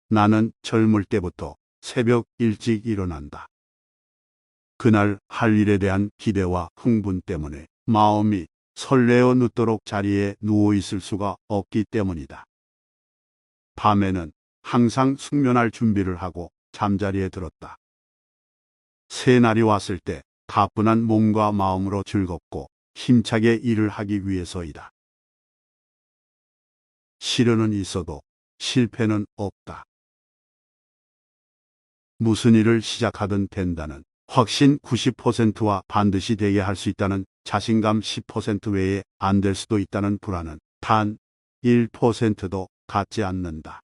나는 젊을 때부터 새벽 일찍 일어난다. 그날 할 일에 대한 기대와 흥분 때문에 마음이 설레어 늦도록 자리에 누워 있을 수가 없기 때문이다. 밤에는 항상 숙면할 준비를 하고 잠자리에 들었다. 새날이 왔을 때 가뿐한 몸과 마음으로 즐겁고 힘차게 일을 하기 위해서이다. 시련은 있어도 실패는 없다. 무슨 일을 시작하든 된다는 확신 90%와 반드시 되게 할 수 있다는 자신감 10% 외에 안 될 수도 있다는 불안은 단 1%도 갖지 않는다.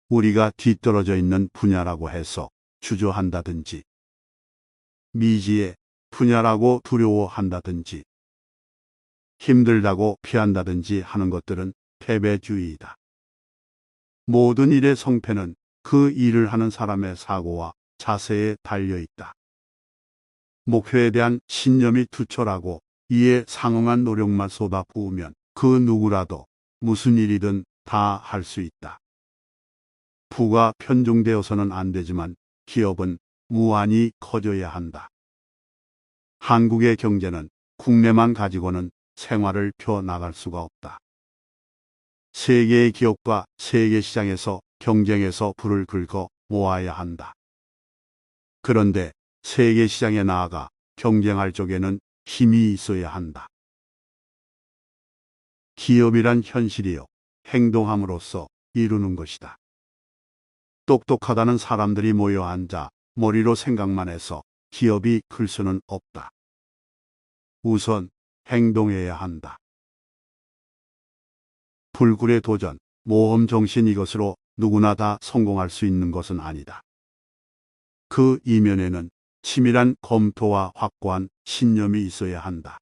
우리가 뒤떨어져 있는 분야라고 해서 주저한다든지, 미지의 분야라고 두려워한다든지, 힘들다고 피한다든지 하는 것들은 패배주의이다. 모든 일의 성패는 그 일을 하는 사람의 사고와 자세에 달려 있다. 목표에 대한 신념이 투철하고 이에 상응한 노력만 쏟아부으면 그 누구라도 무슨 일이든 다 할 수 있다. 부가 편중되어서는 안 되지만 기업은 무한히 커져야 한다. 한국의 경제는 국내만 가지고는 생활을 펴나갈 수가 없다. 세계의 기업과 세계 시장에서 경쟁해서 불을 긁어 모아야 한다. 그런데 세계 시장에 나아가 경쟁할 쪽에는 힘이 있어야 한다. 기업이란 현실이요, 행동함으로써 이루는 것이다. 똑똑하다는 사람들이 모여 앉아 머리로 생각만 해서 기업이 클 수는 없다. 우선 행동해야 한다. 불굴의 도전, 모험 정신 이것으로 누구나 다 성공할 수 있는 것은 아니다. 그 이면에는 치밀한 검토와 확고한 신념이 있어야 한다.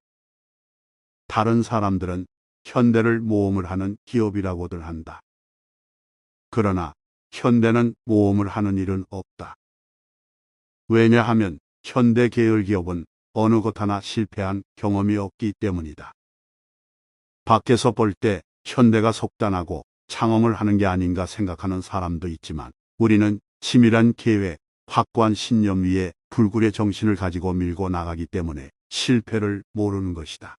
다른 사람들은 현대를 모험을 하는 기업이라고들 한다. 그러나 현대는 모험을 하는 일은 없다. 왜냐하면 현대 계열 기업은 어느 것 하나 실패한 경험이 없기 때문이다. 밖에서 볼 때 현대가 속단하고 창험을 하는 게 아닌가 생각하는 사람도 있지만 우리는 치밀한 계획, 확고한 신념 위에 불굴의 정신을 가지고 밀고 나가기 때문에 실패를 모르는 것이다.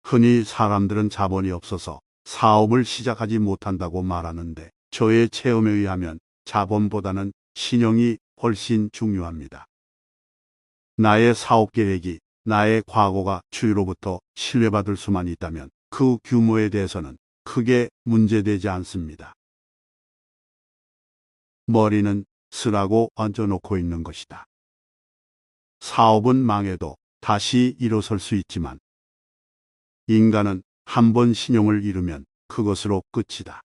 흔히 사람들은 자본이 없어서 사업을 시작하지 못한다고 말하는데 저의 체험에 의하면 자본보다는 신용이 훨씬 중요합니다. 나의 사업 계획이 나의 과거가 주위로부터 신뢰받을 수만 있다면 그 규모에 대해서는 크게 문제되지 않습니다. 머리는 쓰라고 얹어놓고 있는 것이다. 사업은 망해도 다시 일어설 수 있지만 인간은 한 번 신용을 잃으면 그것으로 끝이다.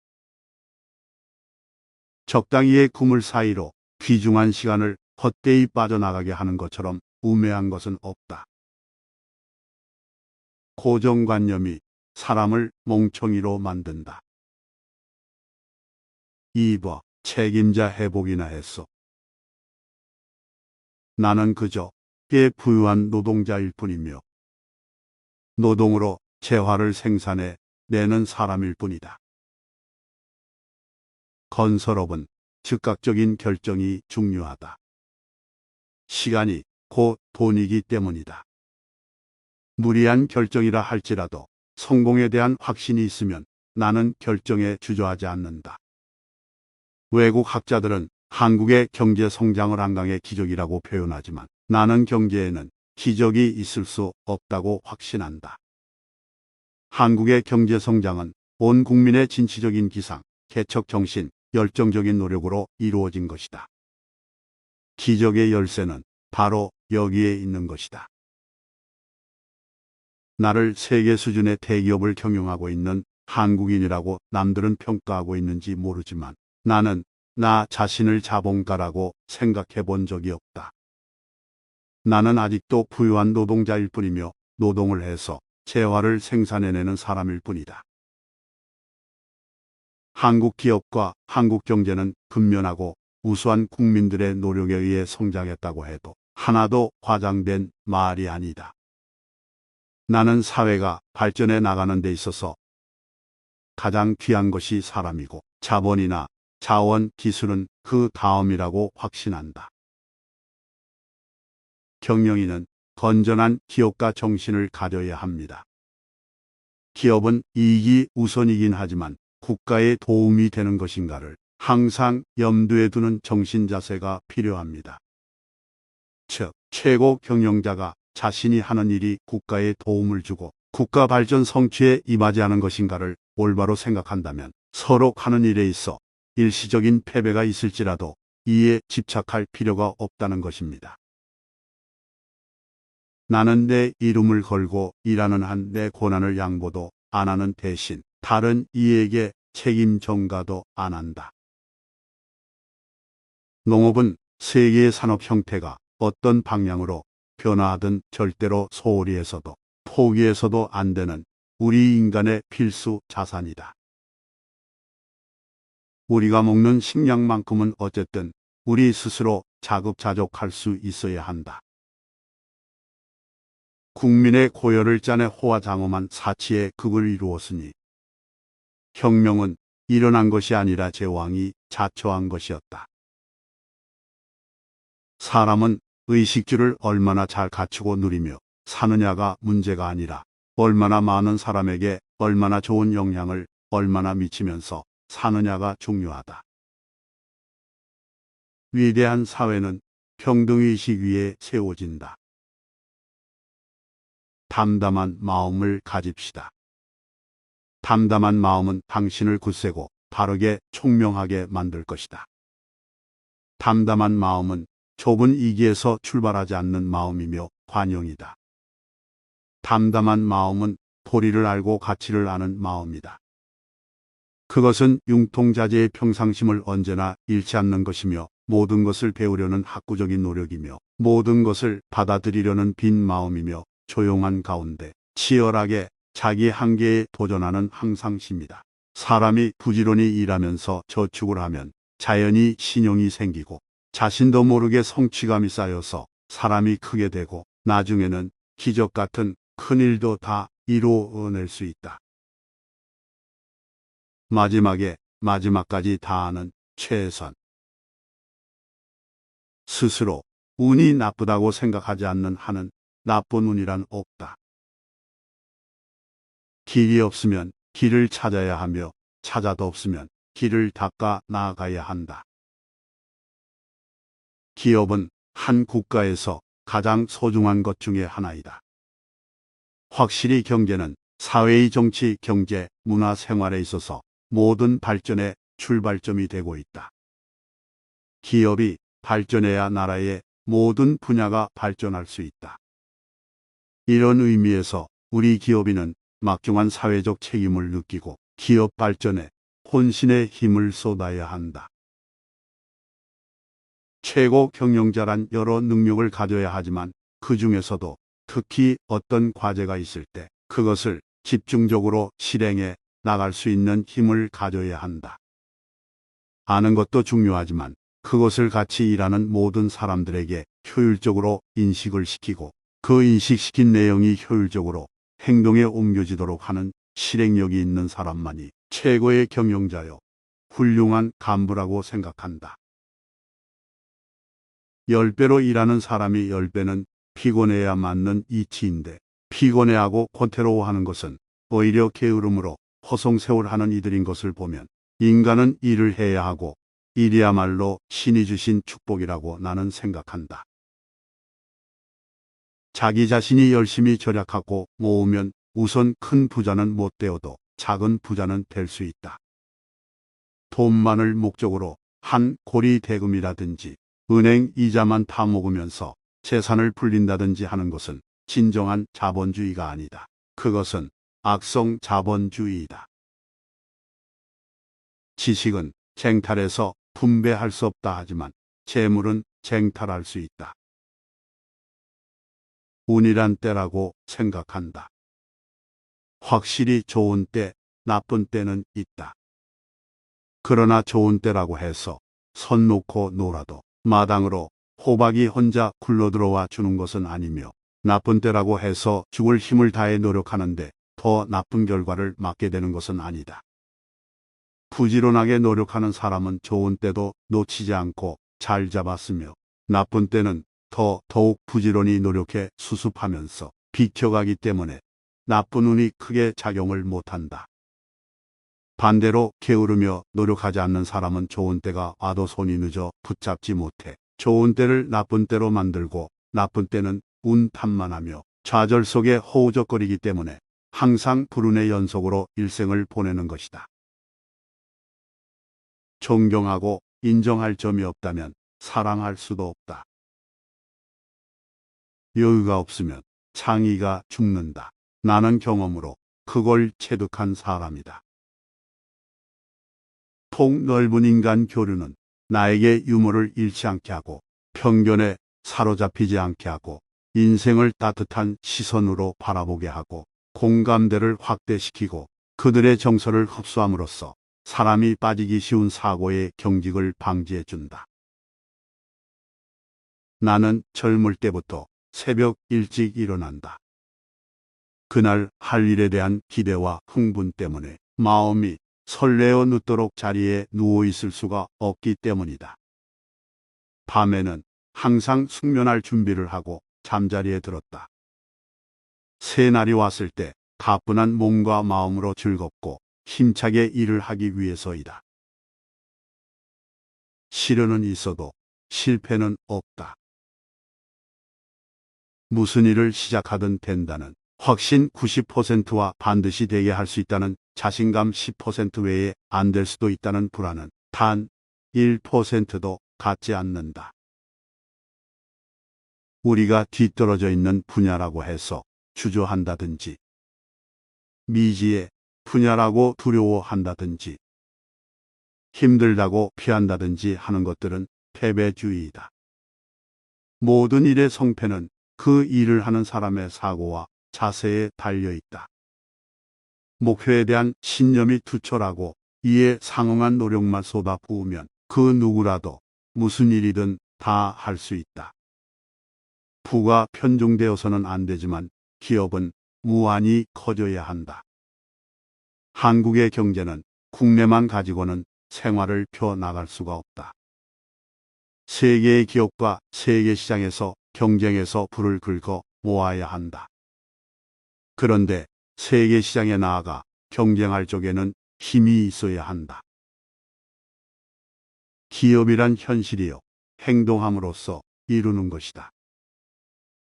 적당히의 그물 사이로 귀중한 시간을 헛되이 빠져나가게 하는 것처럼 우매한 것은 없다. 고정관념이 사람을 멍청이로 만든다. 2번 책임자 회복이나 했어. 나는 그저 꽤 부유한 노동자일 뿐이며 노동으로 재화를 생산해 내는 사람일 뿐이다. 건설업은 즉각적인 결정이 중요하다. 시간이 곧 돈이기 때문이다. 무리한 결정이라 할지라도 성공에 대한 확신이 있으면 나는 결정에 주저하지 않는다. 외국 학자들은 한국의 경제 성장을 한강의 기적이라고 표현하지만 나는 경제에는 기적이 있을 수 없다고 확신한다. 한국의 경제 성장은 온 국민의 진취적인 기상, 개척 정신, 열정적인 노력으로 이루어진 것이다. 기적의 열쇠는 바로 여기에 있는 것이다. 나를 세계 수준의 대기업을 경영하고 있는 한국인이라고 남들은 평가하고 있는지 모르지만 나는 나 자신을 자본가라고 생각해 본 적이 없다. 나는 아직도 부유한 노동자일 뿐이며 노동을 해서 재화를 생산해내는 사람일 뿐이다. 한국 기업과 한국 경제는 근면하고 우수한 국민들의 노력에 의해 성장했다고 해도 하나도 과장된 말이 아니다. 나는 사회가 발전해 나가는 데 있어서 가장 귀한 것이 사람이고 자본이나 자원, 기술은 그 다음이라고 확신한다. 경영인은 건전한 기업가 정신을 가져야 합니다. 기업은 이익이 우선이긴 하지만 국가에 도움이 되는 것인가를 항상 염두에 두는 정신 자세가 필요합니다. 즉, 최고 경영자가 자신이 하는 일이 국가에 도움을 주고 국가 발전 성취에 임하지 않은 것인가를 올바로 생각한다면 서로 하는 일에 있어 일시적인 패배가 있을지라도 이에 집착할 필요가 없다는 것입니다. 나는 내 이름을 걸고 일하는 한 내 고난을 양보도 안 하는 대신 다른 이에게 책임 전가도 안 한다. 농업은 세계의 산업 형태가 어떤 방향으로 변화하든 절대로 소홀히 해서도 포기해서도 안 되는 우리 인간의 필수 자산이다. 우리가 먹는 식량만큼은 어쨌든 우리 스스로 자급자족할 수 있어야 한다. 국민의 고열을 짜내 호화장엄한 사치의 극을 이루었으니 혁명은 일어난 것이 아니라 제왕이 자초한 것이었다. 사람은 의식주를 얼마나 잘 갖추고 누리며 사느냐가 문제가 아니라 얼마나 많은 사람에게 얼마나 좋은 영향을 얼마나 미치면서 사느냐가 중요하다. 위대한 사회는 평등의식 위에 세워진다. 담담한 마음을 가집시다. 담담한 마음은 당신을 굳세고 바르게 총명하게 만들 것이다. 담담한 마음은 좁은 이기에서 출발하지 않는 마음이며 관용이다. 담담한 마음은 도리를 알고 가치를 아는 마음이다. 그것은 융통자재의 평상심을 언제나 잃지 않는 것이며 모든 것을 배우려는 학구적인 노력이며 모든 것을 받아들이려는 빈 마음이며 조용한 가운데 치열하게 자기 한계에 도전하는 항상심이다. 사람이 부지런히 일하면서 저축을 하면 자연히 신용이 생기고 자신도 모르게 성취감이 쌓여서 사람이 크게 되고 나중에는 기적 같은 큰 일도 다 이루어낼 수 있다. 마지막에 마지막까지 다하는 최선. 스스로 운이 나쁘다고 생각하지 않는 한은 나쁜 운이란 없다. 길이 없으면 길을 찾아야 하며 찾아도 없으면 길을 닦아 나아가야 한다. 기업은 한 국가에서 가장 소중한 것 중에 하나이다. 확실히 경제는 사회의 정치, 경제, 문화, 생활에 있어서 모든 발전의 출발점이 되고 있다. 기업이 발전해야 나라의 모든 분야가 발전할 수 있다. 이런 의미에서 우리 기업인은 막중한 사회적 책임을 느끼고 기업 발전에 혼신의 힘을 쏟아야 한다. 최고 경영자란 여러 능력을 가져야 하지만 그 중에서도 특히 어떤 과제가 있을 때 그것을 집중적으로 실행해 나갈 수 있는 힘을 가져야 한다. 아는 것도 중요하지만 그것을 같이 일하는 모든 사람들에게 효율적으로 인식을 시키고 그 인식시킨 내용이 효율적으로 행동에 옮겨지도록 하는 실행력이 있는 사람만이 최고의 경영자요, 훌륭한 간부라고 생각한다. 10배로 일하는 사람이 10배는 피곤해야 맞는 이치인데 피곤해하고 권태로워하는 것은 오히려 게으름으로 허송세월하는 이들인 것을 보면 인간은 일을 해야 하고 일이야말로 신이 주신 축복이라고 나는 생각한다. 자기 자신이 열심히 절약하고 모으면 우선 큰 부자는 못 되어도 작은 부자는 될 수 있다. 돈만을 목적으로 한 고리 대금이라든지 은행 이자만 타먹으면서 재산을 불린다든지 하는 것은 진정한 자본주의가 아니다. 그것은 악성 자본주의이다. 지식은 쟁탈해서 분배할 수 없다 하지만 재물은 쟁탈할 수 있다. 운이란 때라고 생각한다. 확실히 좋은 때, 나쁜 때는 있다. 그러나 좋은 때라고 해서 선 놓고 놀아도 마당으로 호박이 혼자 굴러들어와 주는 것은 아니며 나쁜 때라고 해서 죽을 힘을 다해 노력하는데 더 나쁜 결과를 맞게 되는 것은 아니다. 부지런하게 노력하는 사람은 좋은 때도 놓치지 않고 잘 잡았으며 나쁜 때는 더욱 부지런히 노력해 수습하면서 비켜가기 때문에 나쁜 운이 크게 작용을 못한다. 반대로 게으르며 노력하지 않는 사람은 좋은 때가 와도 손이 늦어 붙잡지 못해 좋은 때를 나쁜 때로 만들고 나쁜 때는 운 탓만하며 좌절 속에 허우적거리기 때문에 항상 불운의 연속으로 일생을 보내는 것이다. 존경하고 인정할 점이 없다면 사랑할 수도 없다. 여유가 없으면 창의가 죽는다. 나는 경험으로 그걸 체득한 사람이다. 폭 넓은 인간 교류는 나에게 유머를 잃지 않게 하고 편견에 사로잡히지 않게 하고 인생을 따뜻한 시선으로 바라보게 하고 공감대를 확대시키고 그들의 정서를 흡수함으로써 사람이 빠지기 쉬운 사고의 경직을 방지해 준다. 나는 젊을 때부터 새벽 일찍 일어난다. 그날 할 일에 대한 기대와 흥분 때문에 마음이 설레어 늦도록 자리에 누워 있을 수가 없기 때문이다. 밤에는 항상 숙면할 준비를 하고 잠자리에 들었다. 새날이 왔을 때 가뿐한 몸과 마음으로 즐겁고 힘차게 일을 하기 위해서이다. 시련은 있어도 실패는 없다. 무슨 일을 시작하든 된다는 확신 90%와 반드시 되게 할 수 있다는 자신감 10% 외에 안 될 수도 있다는 불안은 단 1%도 갖지 않는다. 우리가 뒤떨어져 있는 분야라고 해서 주저한다든지 미지의 분야라고 두려워한다든지 힘들다고 피한다든지 하는 것들은 패배주의이다. 모든 일의 성패는 그 일을 하는 사람의 사고와 자세에 달려 있다. 목표에 대한 신념이 투철하고 이에 상응한 노력만 쏟아부으면 그 누구라도 무슨 일이든 다 할 수 있다. 부가 편중되어서는 안 되지만 기업은 무한히 커져야 한다. 한국의 경제는 국내만 가지고는 생활을 펴 나갈 수가 없다. 세계의 기업과 세계 시장에서 경쟁해서 불을 긁어 모아야 한다. 그런데 세계 시장에 나아가 경쟁할 쪽에는 힘이 있어야 한다. 기업이란 현실이요, 행동함으로써 이루는 것이다.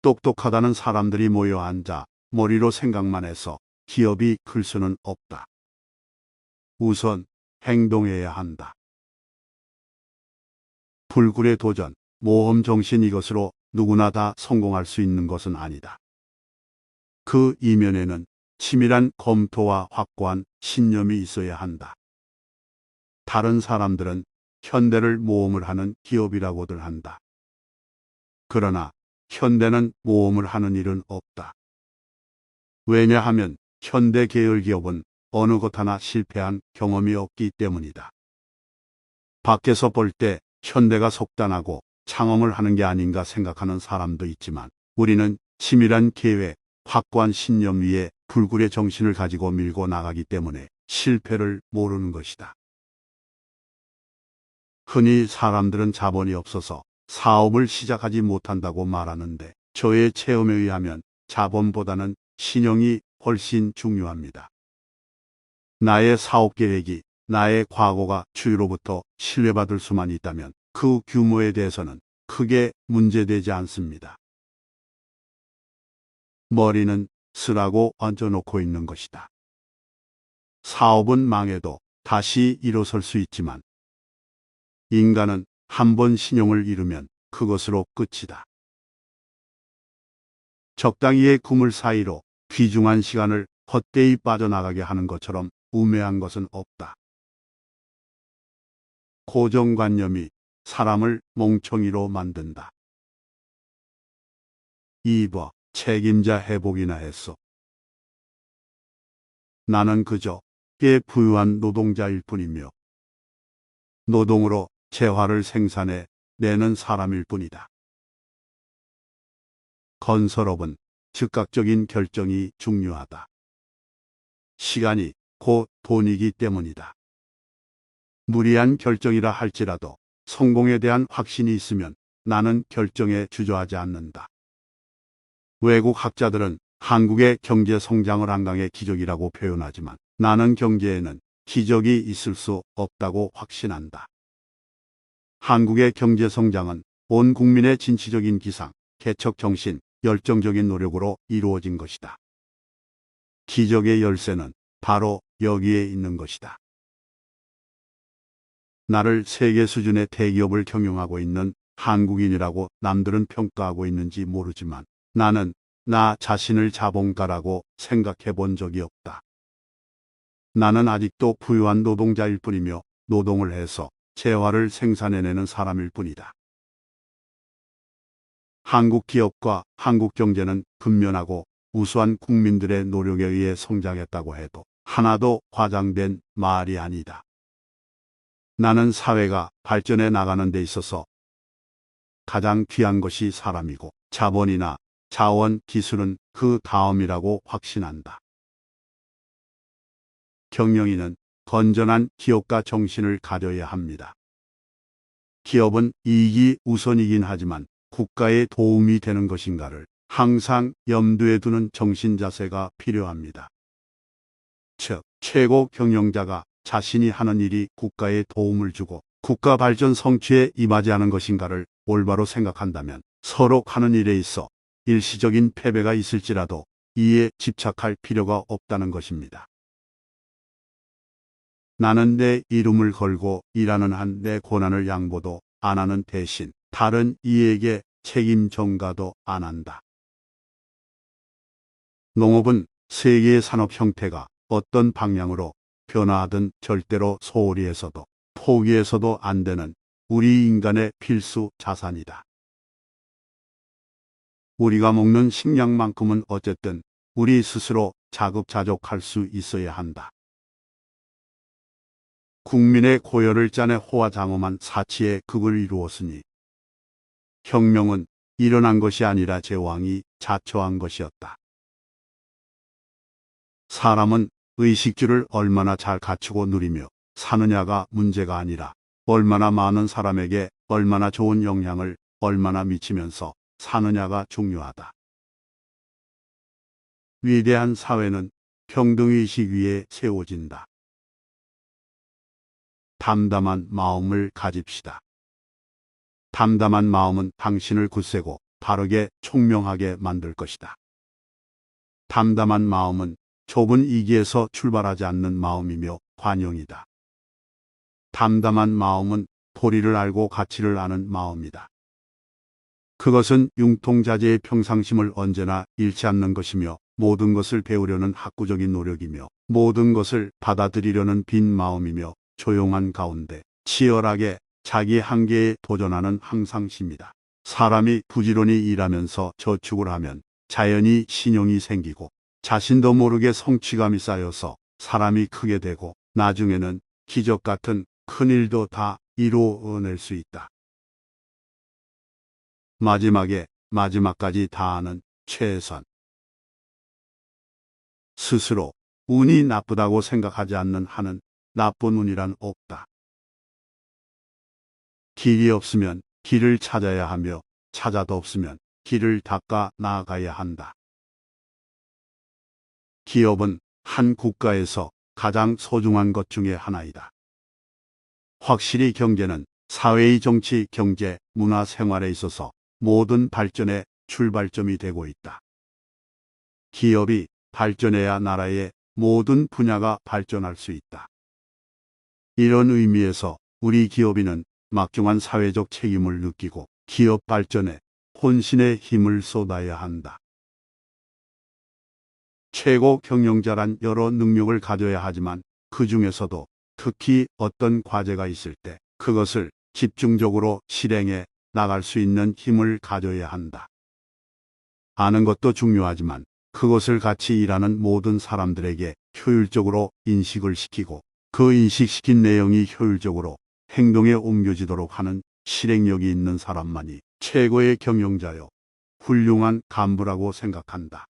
똑똑하다는 사람들이 모여 앉아 머리로 생각만 해서 기업이 클 수는 없다. 우선 행동해야 한다. 불굴의 도전, 모험 정신 이것으로 누구나 다 성공할 수 있는 것은 아니다. 그 이면에는 치밀한 검토와 확고한 신념이 있어야 한다. 다른 사람들은 현대를 모험을 하는 기업이라고들 한다. 그러나 현대는 모험을 하는 일은 없다. 왜냐하면 현대 계열 기업은 어느 것 하나 실패한 경험이 없기 때문이다. 밖에서 볼 때 현대가 속단하고 창업을 하는 게 아닌가 생각하는 사람도 있지만 우리는 치밀한 계획, 확고한 신념 위에 불굴의 정신을 가지고 밀고 나가기 때문에 실패를 모르는 것이다. 흔히 사람들은 자본이 없어서 사업을 시작하지 못한다고 말하는데 저의 체험에 의하면 자본보다는 신용이 훨씬 중요합니다. 나의 사업 계획이 나의 과거가 주위로부터 신뢰받을 수만 있다면 그 규모에 대해서는 크게 문제되지 않습니다. 머리는 쓰라고 얹어놓고 있는 것이다. 사업은 망해도 다시 일어설 수 있지만 인간은 한 번 신용을 잃으면 그것으로 끝이다. 적당히의 그물 사이로 귀중한 시간을 헛되이 빠져나가게 하는 것처럼 우매한 것은 없다. 고정관념이 사람을 멍청이로 만든다. 2번 책임자 회복이나 했어. 나는 그저 꽤 부유한 노동자일 뿐이며 노동으로 재화를 생산해 내는 사람일 뿐이다. 건설업은 즉각적인 결정이 중요하다. 시간이 곧 돈이기 때문이다. 무리한 결정이라 할지라도 성공에 대한 확신이 있으면 나는 결정에 주저하지 않는다. 외국 학자들은 한국의 경제 성장을 한강의 기적이라고 표현하지만 나는 경제에는 기적이 있을 수 없다고 확신한다. 한국의 경제 성장은 온 국민의 진취적인 기상, 개척 정신, 열정적인 노력으로 이루어진 것이다. 기적의 열쇠는 바로 여기에 있는 것이다. 나를 세계 수준의 대기업을 경영하고 있는 한국인이라고 남들은 평가하고 있는지 모르지만 나는 나 자신을 자본가라고 생각해 본 적이 없다. 나는 아직도 부유한 노동자일 뿐이며 노동을 해서 재화를 생산해내는 사람일 뿐이다. 한국 기업과 한국 경제는 근면하고 우수한 국민들의 노력에 의해 성장했다고 해도 하나도 과장된 말이 아니다. 나는 사회가 발전해 나가는 데 있어서 가장 귀한 것이 사람이고 자본이나 자원, 기술은 그 다음이라고 확신한다. 경영인은 건전한 기업가 정신을 가져야 합니다. 기업은 이익이 우선이긴 하지만 국가에 도움이 되는 것인가를 항상 염두에 두는 정신 자세가 필요합니다. 즉, 최고 경영자가 자신이 하는 일이 국가에 도움을 주고 국가 발전 성취에 임하지 않은 것인가를 올바로 생각한다면 서로 하는 일에 있어 일시적인 패배가 있을지라도 이에 집착할 필요가 없다는 것입니다. 나는 내 이름을 걸고 일하는 한 내 권한을 양보도 안 하는 대신 다른 이에게 책임 전가도 안 한다. 농업은 세계의 산업 형태가 어떤 방향으로 변화하든 절대로 소홀히 해서도 포기해서도 안 되는 우리 인간의 필수 자산이다. 우리가 먹는 식량만큼은 어쨌든 우리 스스로 자급자족할 수 있어야 한다. 국민의 고열을 짜내 호화장엄한 사치의 극을 이루었으니 혁명은 일어난 것이 아니라 제왕이 자초한 것이었다. 사람은 의식주를 얼마나 잘 갖추고 누리며 사느냐가 문제가 아니라 얼마나 많은 사람에게 얼마나 좋은 영향을 얼마나 미치면서 사느냐가 중요하다. 위대한 사회는 평등의식 위에 세워진다. 담담한 마음을 가집시다. 담담한 마음은 당신을 굳세고 바르게 총명하게 만들 것이다. 담담한 마음은 좁은 이기에서 출발하지 않는 마음이며 관용이다. 담담한 마음은 도리를 알고 가치를 아는 마음이다. 그것은 융통자재의 평상심을 언제나 잃지 않는 것이며 모든 것을 배우려는 학구적인 노력이며 모든 것을 받아들이려는 빈 마음이며 조용한 가운데 치열하게 자기 한계에 도전하는 항상심이다. 사람이 부지런히 일하면서 저축을 하면 자연히 신용이 생기고 자신도 모르게 성취감이 쌓여서 사람이 크게 되고 나중에는 기적 같은 큰일도 다 이루어낼 수 있다. 마지막에 마지막까지 다하는 최선. 스스로 운이 나쁘다고 생각하지 않는 한은 나쁜 운이란 없다. 길이 없으면 길을 찾아야 하며 찾아도 없으면 길을 닦아 나아가야 한다. 기업은 한 국가에서 가장 소중한 것 중에 하나이다. 확실히 경제는 사회의 정치, 경제, 문화, 생활에 있어서 모든 발전의 출발점이 되고 있다. 기업이 발전해야 나라의 모든 분야가 발전할 수 있다. 이런 의미에서 우리 기업인은 막중한 사회적 책임을 느끼고 기업 발전에 혼신의 힘을 쏟아야 한다. 최고 경영자란 여러 능력을 가져야 하지만 그 중에서도 특히 어떤 과제가 있을 때 그것을 집중적으로 실행해 나갈 수 있는 힘을 가져야 한다. 아는 것도 중요하지만 그것을 같이 일하는 모든 사람들에게 효율적으로 인식을 시키고 그 인식시킨 내용이 효율적으로 행동에 옮겨지도록 하는 실행력이 있는 사람만이 최고의 경영자요, 훌륭한 간부라고 생각한다.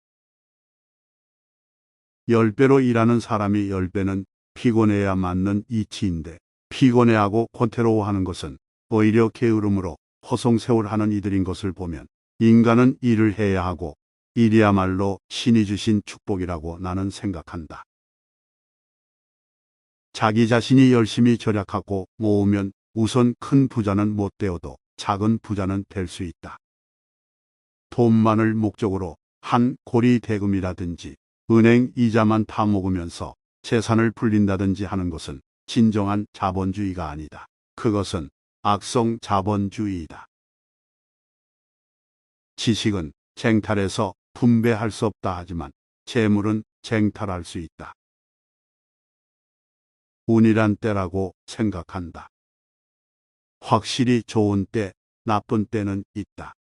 10배로 일하는 사람이 10배는 피곤해야 맞는 이치인데 피곤해하고 권태로워하는 것은 오히려 게으름으로 허송세월하는 이들인 것을 보면 인간은 일을 해야 하고 일이야말로 신이 주신 축복이라고 나는 생각한다. 자기 자신이 열심히 절약하고 모으면 우선 큰 부자는 못 되어도 작은 부자는 될 수 있다. 돈만을 목적으로 한 고리 대금이라든지 은행 이자만 타먹으면서 재산을 불린다든지 하는 것은 진정한 자본주의가 아니다. 그것은 악성 자본주의이다. 지식은 쟁탈해서 분배할 수 없다 하지만 재물은 쟁탈할 수 있다. 운이란 때라고 생각한다. 확실히 좋은 때, 나쁜 때는 있다.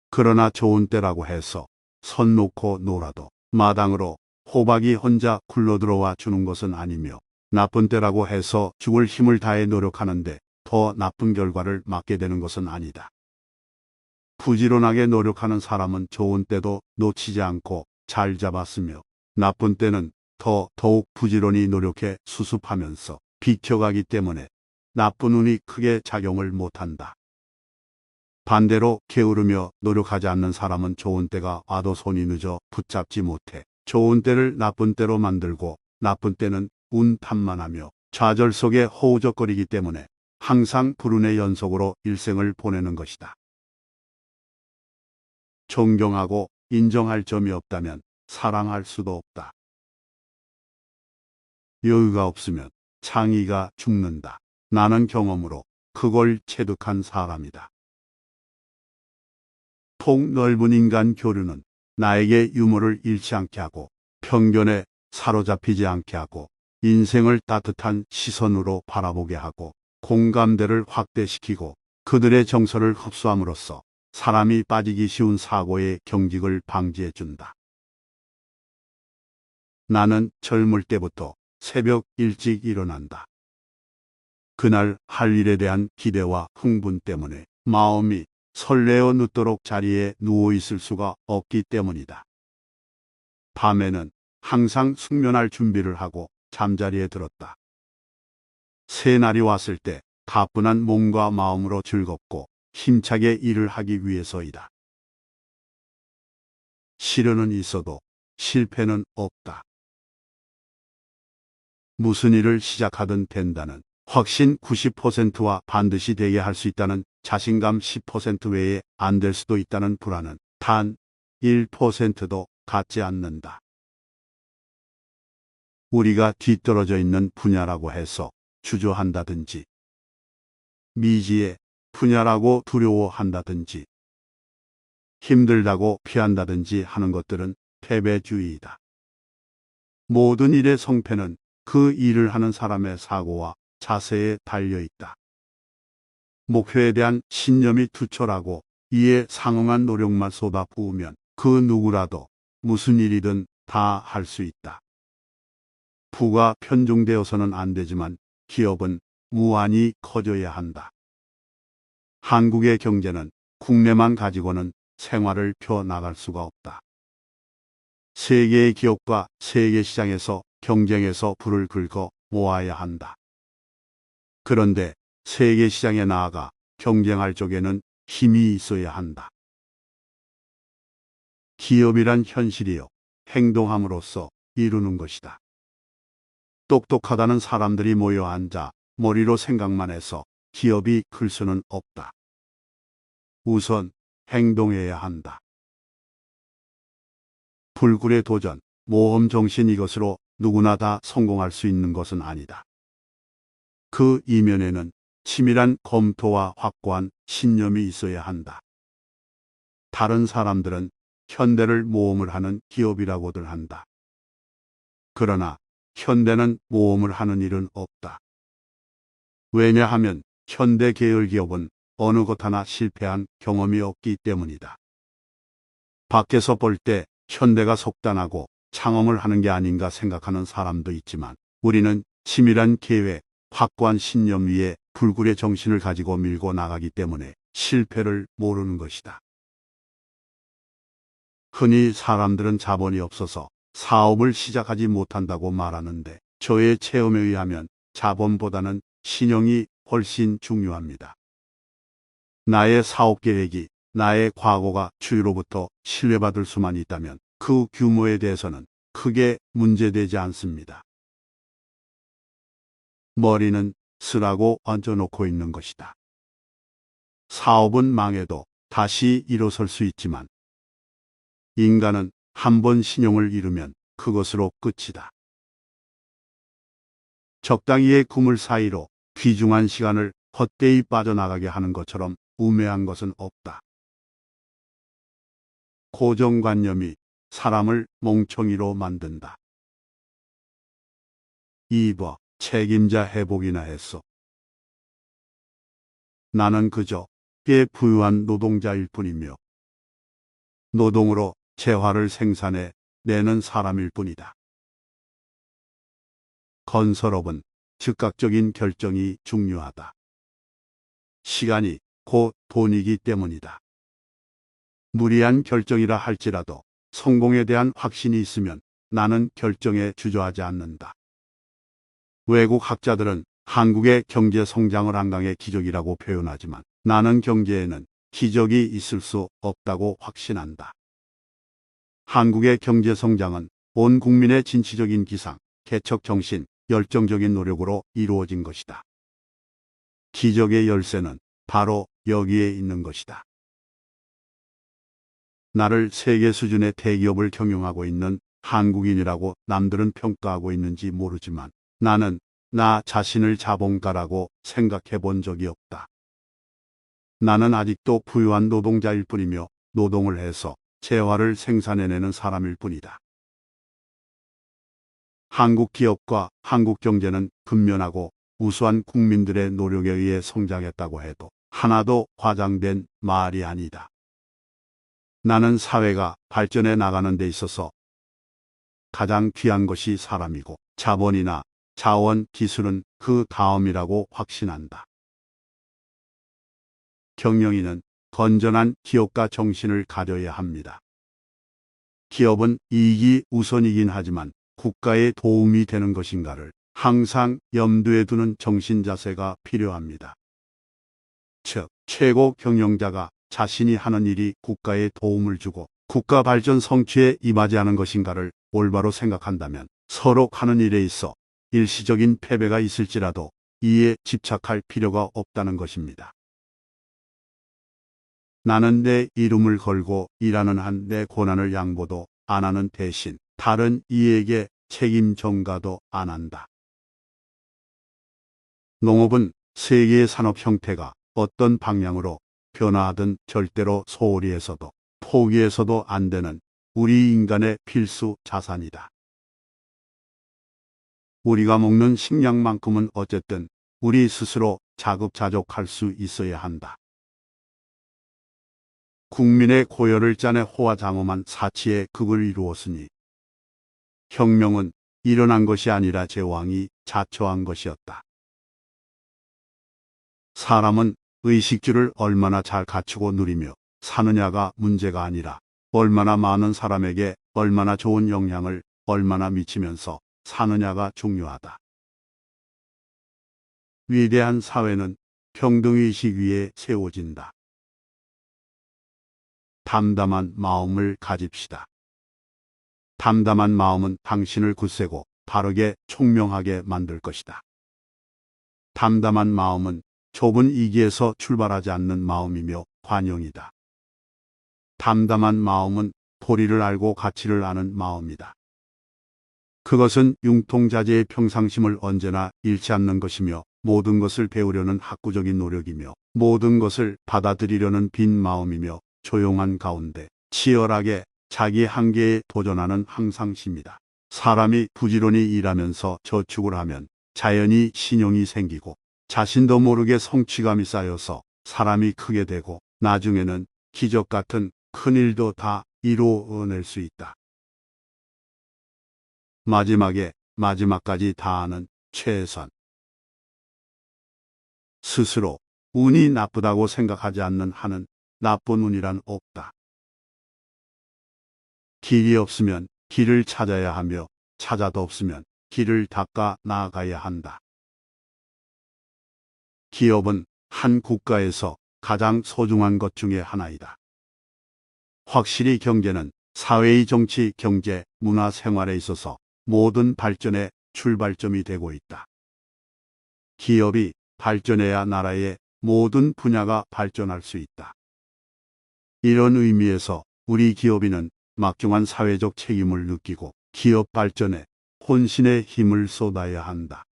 그러나 좋은 때라고 해서 선 놓고 놀아도 마당으로 호박이 혼자 굴러들어와 주는 것은 아니며 나쁜 때라고 해서 죽을 힘을 다해 노력하는데 더 나쁜 결과를 맞게 되는 것은 아니다. 부지런하게 노력하는 사람은 좋은 때도 놓치지 않고 잘 잡았으며 나쁜 때는 더욱 부지런히 노력해 수습하면서 비켜가기 때문에 나쁜 운이 크게 작용을 못한다. 반대로 게으르며 노력하지 않는 사람은 좋은 때가 와도 손이 늦어 붙잡지 못해 좋은 때를 나쁜 때로 만들고 나쁜 때는 운 탓만하며 좌절 속에 허우적거리기 때문에 항상 불운의 연속으로 일생을 보내는 것이다. 존경하고 인정할 점이 없다면 사랑할 수도 없다. 여유가 없으면 창의가 죽는다. 나는 경험으로 그걸 체득한 사람이다. 폭 넓은 인간 교류는 나에게 유머를 잃지 않게 하고 편견에 사로잡히지 않게 하고 인생을 따뜻한 시선으로 바라보게 하고 공감대를 확대시키고 그들의 정서를 흡수함으로써 사람이 빠지기 쉬운 사고의 경직을 방지해 준다. 나는 젊을 때부터 새벽 일찍 일어난다. 그날 할 일에 대한 기대와 흥분 때문에 마음이 설레어 늦도록 자리에 누워 있을 수가 없기 때문이다. 밤에는 항상 숙면할 준비를 하고 잠자리에 들었다. 새날이 왔을 때 가뿐한 몸과 마음으로 즐겁고 힘차게 일을 하기 위해서이다. 시련은 있어도 실패는 없다. 무슨 일을 시작하든 된다는 확신 90%와 반드시 되게 할 수 있다는 자신감 10% 외에 안 될 수도 있다는 불안은 단 1%도 갖지 않는다. 우리가 뒤떨어져 있는 분야라고 해서 주저한다든지 미지의 분야라고 두려워한다든지 힘들다고 피한다든지 하는 것들은 패배주의이다. 모든 일의 성패는 그 일을 하는 사람의 사고와 자세에 달려 있다. 목표에 대한 신념이 투철하고 이에 상응한 노력만 쏟아부으면 그 누구라도 무슨 일이든 다 할 수 있다. 부가 편중되어서는 안 되지만 기업은 무한히 커져야 한다. 한국의 경제는 국내만 가지고는 생활을 펴나갈 수가 없다. 세계의 기업과 세계 시장에서 경쟁해서 부를 긁어 모아야 한다. 그런데 세계 시장에 나아가 경쟁할 쪽에는 힘이 있어야 한다. 기업이란 현실이요, 행동함으로써 이루는 것이다. 똑똑하다는 사람들이 모여 앉아 머리로 생각만 해서 기업이 클 수는 없다. 우선 행동해야 한다. 불굴의 도전, 모험 정신 이것으로 누구나 다 성공할 수 있는 것은 아니다. 그 이면에는 치밀한 검토와 확고한 신념이 있어야 한다. 다른 사람들은 현대를 모험을 하는 기업이라고들 한다. 그러나 현대는 모험을 하는 일은 없다. 왜냐하면 현대 계열 기업은 어느 것 하나 실패한 경험이 없기 때문이다. 밖에서 볼 때 현대가 속단하고 창험을 하는 게 아닌가 생각하는 사람도 있지만 우리는 치밀한 계획, 확고한 신념 위에 불굴의 정신을 가지고 밀고 나가기 때문에 실패를 모르는 것이다. 흔히 사람들은 자본이 없어서 사업을 시작하지 못한다고 말하는데 저의 체험에 의하면 자본보다는 신용이 훨씬 중요합니다. 나의 사업 계획이 나의 과거가 주위로부터 신뢰받을 수만 있다면 그 규모에 대해서는 크게 문제되지 않습니다. 머리는 쓰라고 얹어놓고 있는 것이다. 사업은 망해도 다시 일어설 수 있지만 인간은 한 번 신용을 잃으면 그것으로 끝이다. 적당히의 그물 사이로 귀중한 시간을 헛되이 빠져나가게 하는 것처럼 우매한 것은 없다. 고정관념이 사람을 멍청이로 만든다. 2번 책임자 회복이나 했소. 나는 그저 꽤 부유한 노동자일 뿐이며 노동으로 재화를 생산해 내는 사람일 뿐이다. 건설업은 즉각적인 결정이 중요하다. 시간이 곧 돈이기 때문이다. 무리한 결정이라 할지라도 성공에 대한 확신이 있으면 나는 결정에 주저하지 않는다. 외국 학자들은 한국의 경제 성장을 한강의 기적이라고 표현하지만 나는 경제에는 기적이 있을 수 없다고 확신한다. 한국의 경제 성장은 온 국민의 진취적인 기상, 개척 정신, 열정적인 노력으로 이루어진 것이다. 기적의 열쇠는 바로 여기에 있는 것이다. 나를 세계 수준의 대기업을 경영하고 있는 한국인이라고 남들은 평가하고 있는지 모르지만 나는 나 자신을 자본가라고 생각해 본 적이 없다. 나는 아직도 부유한 노동자일 뿐이며 노동을 해서 재화를 생산해내는 사람일 뿐이다. 한국 기업과 한국 경제는 근면하고 우수한 국민들의 노력에 의해 성장했다고 해도 하나도 과장된 말이 아니다. 나는 사회가 발전해 나가는 데 있어서 가장 귀한 것이 사람이고 자본이나 자원, 기술은 그 다음이라고 확신한다. 경영인은 건전한 기업가 정신을 가져야 합니다. 기업은 이익이 우선이긴 하지만 국가에 도움이 되는 것인가를 항상 염두에 두는 정신 자세가 필요합니다. 즉, 최고 경영자가 자신이 하는 일이 국가에 도움을 주고 국가 발전 성취에 임하지 않은 것인가를 올바로 생각한다면 서로 하는 일에 있어 일시적인 패배가 있을지라도 이에 집착할 필요가 없다는 것입니다. 나는 내 이름을 걸고 일하는 한 내 고난을 양보도 안 하는 대신 다른 이에게 책임 전가도 안 한다. 농업은 세계의 산업 형태가 어떤 방향으로 변화하든 절대로 소홀히 해서도 포기해서도 안 되는 우리 인간의 필수 자산이다. 우리가 먹는 식량만큼은 어쨌든 우리 스스로 자급자족할 수 있어야 한다. 국민의 고열을 짜내 호화장엄한 사치의 극을 이루었으니 혁명은 일어난 것이 아니라 제왕이 자초한 것이었다. 사람은 의식주를 얼마나 잘 갖추고 누리며 사느냐가 문제가 아니라 얼마나 많은 사람에게 얼마나 좋은 영향을 얼마나 미치면서 사느냐가 중요하다. 위대한 사회는 평등의식 위에 세워진다. 담담한 마음을 가집시다. 담담한 마음은 당신을 굳세고 바르게 총명하게 만들 것이다. 담담한 마음은 좁은 이기에서 출발하지 않는 마음이며 관용이다. 담담한 마음은 도리를 알고 가치를 아는 마음이다. 그것은 융통자재의 평상심을 언제나 잃지 않는 것이며 모든 것을 배우려는 학구적인 노력이며 모든 것을 받아들이려는 빈 마음이며 조용한 가운데 치열하게 자기 한계에 도전하는 항상심이다. 사람이 부지런히 일하면서 저축을 하면 자연히 신용이 생기고 자신도 모르게 성취감이 쌓여서 사람이 크게 되고 나중에는 기적 같은 큰 일도 다 이루어낼 수 있다. 마지막에 마지막까지 다하는 최선. 스스로 운이 나쁘다고 생각하지 않는 한은 나쁜 운이란 없다. 길이 없으면 길을 찾아야 하며 찾아도 없으면 길을 닦아 나아가야 한다. 기업은 한 국가에서 가장 소중한 것 중에 하나이다. 확실히 경제는 사회의 정치, 경제, 문화, 생활에 있어서 모든 발전의 출발점이 되고 있다. 기업이 발전해야 나라의 모든 분야가 발전할 수 있다. 이런 의미에서 우리 기업인은 막중한 사회적 책임을 느끼고 기업 발전에 혼신의 힘을 쏟아야 한다.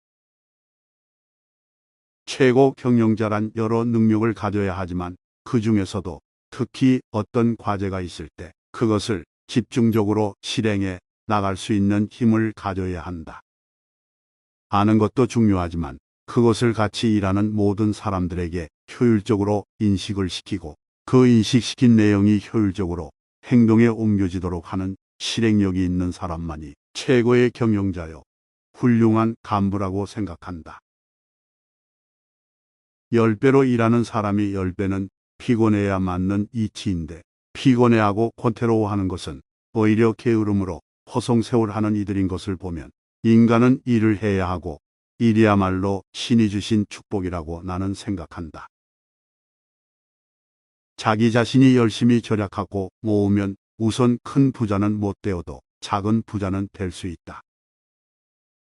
최고 경영자란 여러 능력을 가져야 하지만 그 중에서도 특히 어떤 과제가 있을 때 그것을 집중적으로 실행해 나갈 수 있는 힘을 가져야 한다. 아는 것도 중요하지만 그것을 같이 일하는 모든 사람들에게 효율적으로 인식을 시키고 그 인식시킨 내용이 효율적으로 행동에 옮겨지도록 하는 실행력이 있는 사람만이 최고의 경영자요, 훌륭한 간부라고 생각한다. 10배로 일하는 사람이 10배는 피곤해야 맞는 이치인데 피곤해하고 권태로워하는 것은 오히려 게으름으로 허송세월하는 이들인 것을 보면 인간은 일을 해야 하고 일이야말로 신이 주신 축복이라고 나는 생각한다. 자기 자신이 열심히 절약하고 모으면 우선 큰 부자는 못 되어도 작은 부자는 될 수 있다.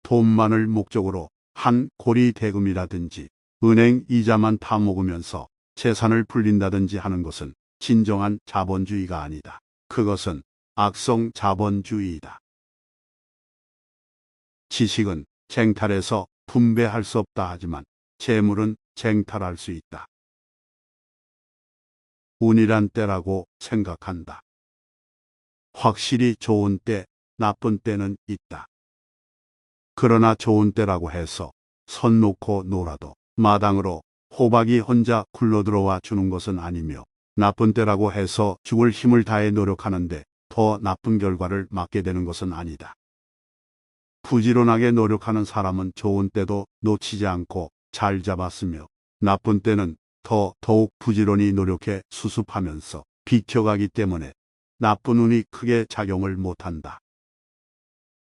돈만을 목적으로 한 고리 대금이라든지 은행 이자만 타먹으면서 재산을 불린다든지 하는 것은 진정한 자본주의가 아니다. 그것은 악성 자본주의이다. 지식은 쟁탈해서 분배할 수 없다 하지만 재물은 쟁탈할 수 있다. 운이란 때라고 생각한다. 확실히 좋은 때, 나쁜 때는 있다. 그러나 좋은 때라고 해서 선 놓고 놀아도 마당으로 호박이 혼자 굴러들어와 주는 것은 아니며 나쁜 때라고 해서 죽을 힘을 다해 노력하는데 더 나쁜 결과를 맞게 되는 것은 아니다. 부지런하게 노력하는 사람은 좋은 때도 놓치지 않고 잘 잡았으며 나쁜 때는 더욱 부지런히 노력해 수습하면서 비켜가기 때문에 나쁜 운이 크게 작용을 못한다.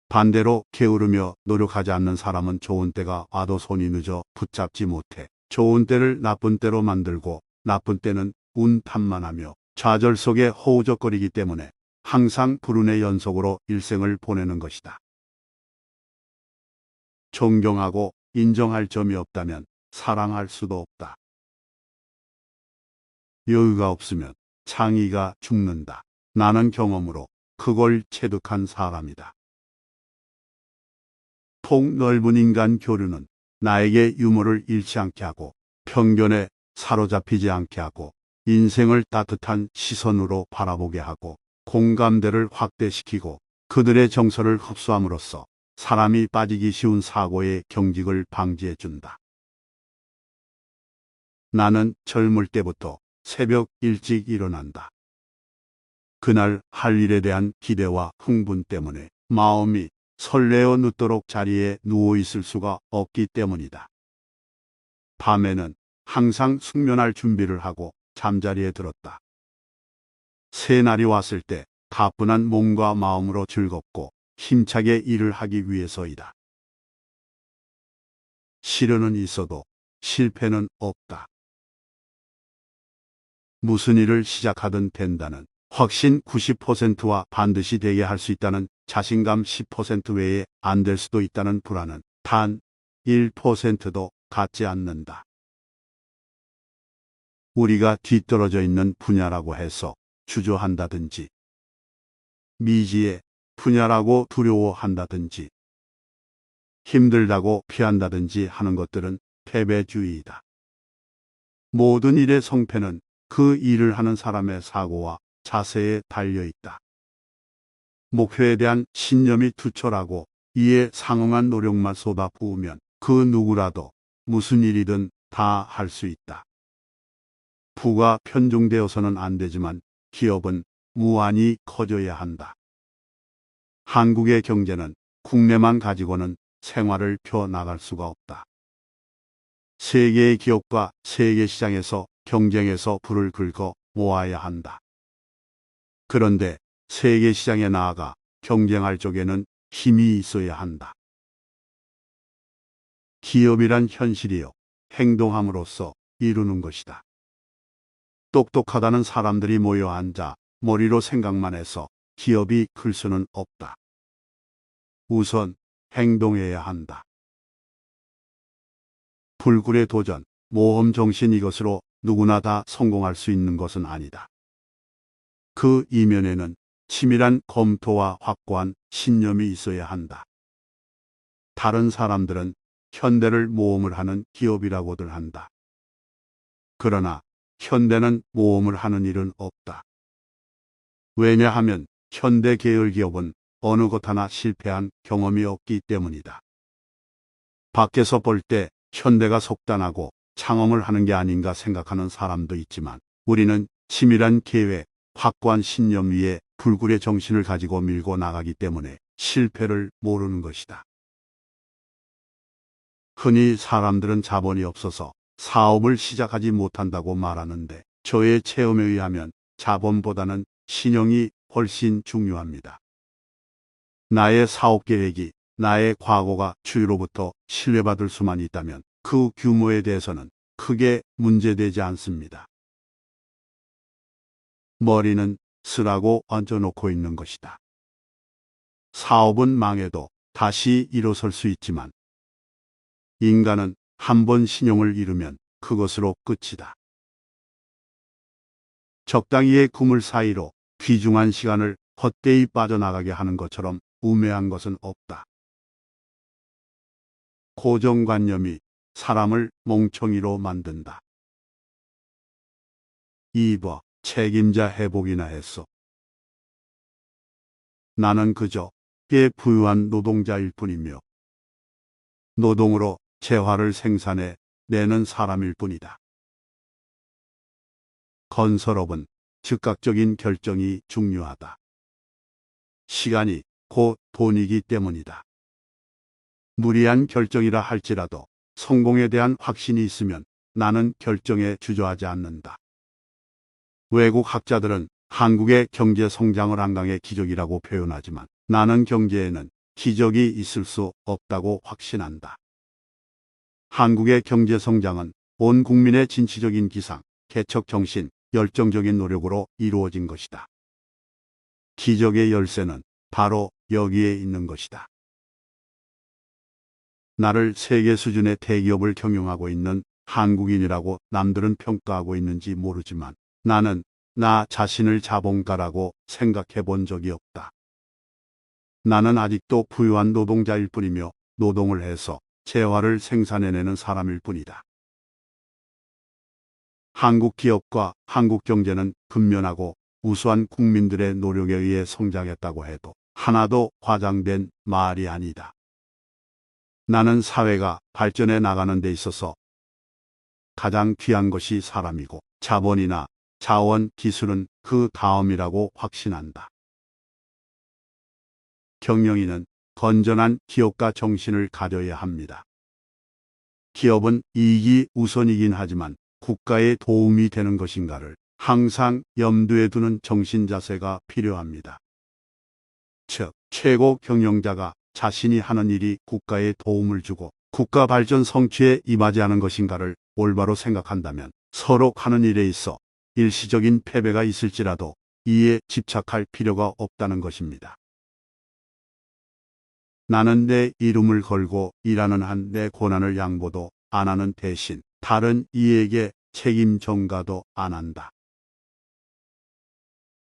반대로 게으르며 노력하지 않는 사람은 좋은 때가 와도 손이 늦어 붙잡지 못해 좋은 때를 나쁜 때로 만들고 나쁜 때는 운 탓만 하며 좌절 속에 허우적거리기 때문에 항상 불운의 연속으로 일생을 보내는 것이다. 존경하고 인정할 점이 없다면 사랑할 수도 없다. 여유가 없으면 창의가 죽는다. 나는 경험으로 그걸 체득한 사람이다. 폭넓은 인간 교류는 나에게 유머를 잃지 않게 하고 편견에 사로잡히지 않게 하고 인생을 따뜻한 시선으로 바라보게 하고 공감대를 확대시키고 그들의 정서를 흡수함으로써 사람이 빠지기 쉬운 사고의 경직을 방지해 준다. 나는 젊을 때부터 새벽 일찍 일어난다. 그날 할 일에 대한 기대와 흥분 때문에 마음이 설레어 늦도록 자리에 누워 있을 수가 없기 때문이다. 밤에는 항상 숙면할 준비를 하고 잠자리에 들었다. 새날이 왔을 때 가뿐한 몸과 마음으로 즐겁고 힘차게 일을 하기 위해서이다. 시련은 있어도 실패는 없다. 무슨 일을 시작하든 된다는 확신 90%와 반드시 되게 할 수 있다는 자신감 10% 외에 안 될 수도 있다는 불안은 단 1%도 갖지 않는다. 우리가 뒤떨어져 있는 분야라고 해서 주저한다든지 미지의 분야라고 두려워한다든지 힘들다고 피한다든지 하는 것들은 패배주의이다. 모든 일의 성패는 그 일을 하는 사람의 사고와 자세에 달려 있다. 목표에 대한 신념이 투철하고 이에 상응한 노력만 쏟아부으면 그 누구라도 무슨 일이든 다 할 수 있다. 부가 편중되어서는 안 되지만 기업은 무한히 커져야 한다. 한국의 경제는 국내만 가지고는 생활을 펴 나갈 수가 없다. 세계의 기업과 세계 시장에서 경쟁해서 불을 긁어 모아야 한다. 그런데 세계 시장에 나아가 경쟁할 쪽에는 힘이 있어야 한다. 기업이란 현실이요. 행동함으로써 이루는 것이다. 똑똑하다는 사람들이 모여 앉아 머리로 생각만 해서 기업이 클 수는 없다. 우선 행동해야 한다. 불굴의 도전, 모험 정신 이것으로 누구나 다 성공할 수 있는 것은 아니다. 그 이면에는 치밀한 검토와 확고한 신념이 있어야 한다. 다른 사람들은 현대를 모험을 하는 기업이라고들 한다. 그러나 현대는 모험을 하는 일은 없다. 왜냐하면 현대 계열 기업은 어느 것 하나 실패한 경험이 없기 때문이다. 밖에서 볼 때 현대가 속단하고 창험을 하는 게 아닌가 생각하는 사람도 있지만 우리는 치밀한 계획, 확고한 신념 위에 불굴의 정신을 가지고 밀고 나가기 때문에 실패를 모르는 것이다. 흔히 사람들은 자본이 없어서 사업을 시작하지 못한다고 말하는데 저의 체험에 의하면 자본보다는 신용이 훨씬 중요합니다. 나의 사업 계획이 나의 과거가 주위로부터 신뢰받을 수만 있다면 그 규모에 대해서는 크게 문제되지 않습니다. 머리는 쓰라고 얹어놓고 있는 것이다. 사업은 망해도 다시 일어설 수 있지만 인간은 한 번 신용을 잃으면 그것으로 끝이다. 적당히의 그물 사이로 귀중한 시간을 헛되이 빠져나가게 하는 것처럼 우매한 것은 없다. 고정관념이 사람을 멍청이로 만든다. 2번 책임자 회복이나 했어. 나는 그저 꽤 부유한 노동자일 뿐이며 노동으로 재화를 생산해 내는 사람일 뿐이다. 건설업은 즉각적인 결정이 중요하다. 시간이 곧 돈이기 때문이다. 무리한 결정이라 할지라도 성공에 대한 확신이 있으면 나는 결정에 주저하지 않는다. 외국 학자들은 한국의 경제 성장을 한강의 기적이라고 표현하지만 나는 경제에는 기적이 있을 수 없다고 확신한다. 한국의 경제 성장은 온 국민의 진취적인 기상, 개척 정신, 열정적인 노력으로 이루어진 것이다. 기적의 열쇠는 바로 여기에 있는 것이다. 나를 세계 수준의 대기업을 경영하고 있는 한국인이라고 남들은 평가하고 있는지 모르지만 나는 나 자신을 자본가라고 생각해 본 적이 없다. 나는 아직도 부유한 노동자일 뿐이며 노동을 해서 재화를 생산해내는 사람일 뿐이다. 한국 기업과 한국 경제는 근면하고 우수한 국민들의 노력에 의해 성장했다고 해도 하나도 과장된 말이 아니다. 나는 사회가 발전해 나가는 데 있어서 가장 귀한 것이 사람이고 자본이나 자원, 기술은 그 다음이라고 확신한다. 경영인은 건전한 기업가 정신을 가져야 합니다. 기업은 이익이 우선이긴 하지만 국가에 도움이 되는 것인가를 항상 염두에 두는 정신 자세가 필요합니다. 즉, 최고 경영자가 자신이 하는 일이 국가에 도움을 주고 국가 발전 성취에 임하지 않은 것인가를 올바로 생각한다면 서로 하는 일에 있어 일시적인 패배가 있을지라도 이에 집착할 필요가 없다는 것입니다. 나는 내 이름을 걸고 일하는 한 내 고난을 양보도 안 하는 대신 다른 이에게 책임 전가도 안 한다.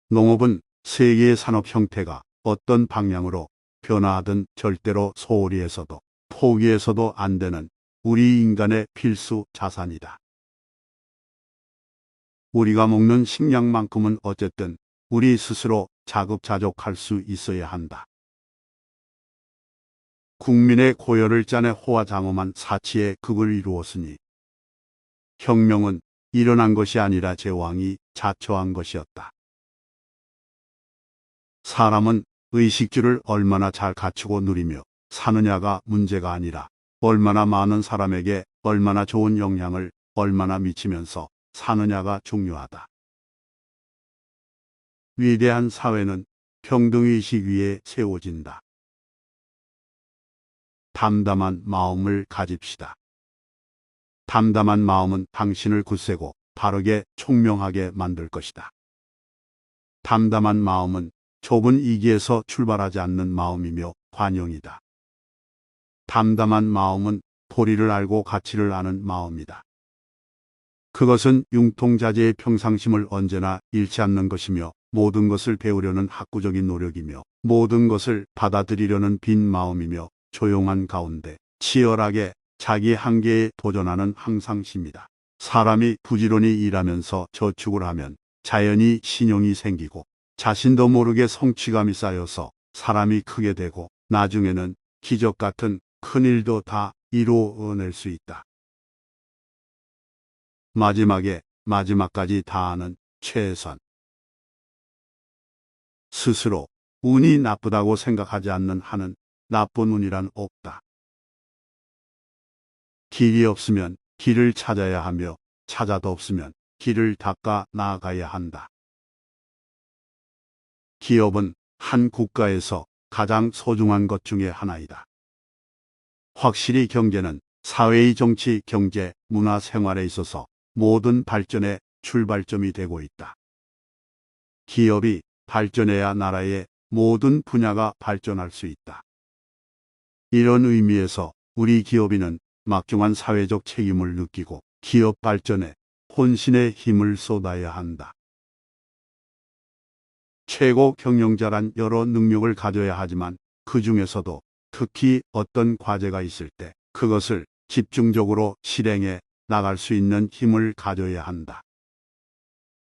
농업은 세계의 산업 형태가 어떤 방향으로 변화하든 절대로 소홀히 해서도 포기해서도 안 되는 우리 인간의 필수 자산이다. 우리가 먹는 식량만큼은 어쨌든 우리 스스로 자급자족할 수 있어야 한다. 국민의 고열을 짜내 호화장엄한 사치의 극을 이루었으니 혁명은 일어난 것이 아니라 제왕이 자초한 것이었다. 사람은 의식주를 얼마나 잘 갖추고 누리며 사느냐가 문제가 아니라 얼마나 많은 사람에게 얼마나 좋은 영향을 얼마나 미치면서 사느냐가 중요하다. 위대한 사회는 평등의식 위에 세워진다. 담담한 마음을 가집시다. 담담한 마음은 당신을 굳세고 바르게 총명하게 만들 것이다. 담담한 마음은 좁은 이기에서 출발하지 않는 마음이며 관용이다. 담담한 마음은 도리를 알고 가치를 아는 마음이다. 그것은 융통자재의 평상심을 언제나 잃지 않는 것이며 모든 것을 배우려는 학구적인 노력이며 모든 것을 받아들이려는 빈 마음이며 조용한 가운데 치열하게 자기 한계에 도전하는 항상심이다. 사람이 부지런히 일하면서 저축을 하면 자연히 신용이 생기고 자신도 모르게 성취감이 쌓여서 사람이 크게 되고 나중에는 기적 같은 큰 일도 다 이루어낼 수 있다. 마지막에 마지막까지 다하는 최선. 스스로 운이 나쁘다고 생각하지 않는 한은 나쁜 운이란 없다. 길이 없으면 길을 찾아야 하며 찾아도 없으면 길을 닦아 나아가야 한다. 기업은 한 국가에서 가장 소중한 것 중에 하나이다. 확실히 경제는 사회의 정치, 경제, 문화, 생활에 있어서 모든 발전의 출발점이 되고 있다. 기업이 발전해야 나라의 모든 분야가 발전할 수 있다. 이런 의미에서 우리 기업인은 막중한 사회적 책임을 느끼고 기업 발전에 혼신의 힘을 쏟아야 한다. 최고 경영자란 여러 능력을 가져야 하지만 그 중에서도 특히 어떤 과제가 있을 때 그것을 집중적으로 실행해 나갈 수 있는 힘을 가져야 한다.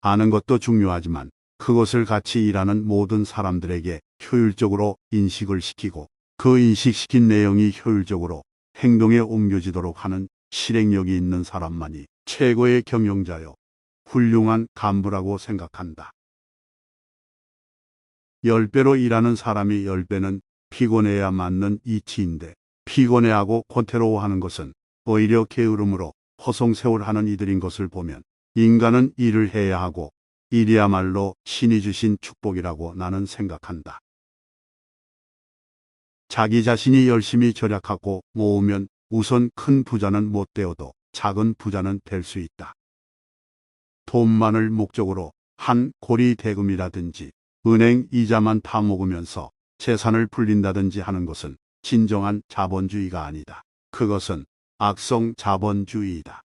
아는 것도 중요하지만 그것을 같이 일하는 모든 사람들에게 효율적으로 인식을 시키고 그 인식시킨 내용이 효율적으로 행동에 옮겨지도록 하는 실행력이 있는 사람만이 최고의 경영자요, 훌륭한 간부라고 생각한다. 10배로 일하는 사람이 10배는 피곤해야 맞는 이치인데 피곤해하고 권태로워하는 것은 오히려 게으름으로 허송세월하는 이들인 것을 보면 인간은 일을 해야 하고 일이야말로 신이 주신 축복이라고 나는 생각한다. 자기 자신이 열심히 절약하고 모으면 우선 큰 부자는 못 되어도 작은 부자는 될 수 있다. 돈만을 목적으로 한 고리 대금이라든지 은행 이자만 타먹으면서 재산을 불린다든지 하는 것은 진정한 자본주의가 아니다. 그것은 악성 자본주의이다.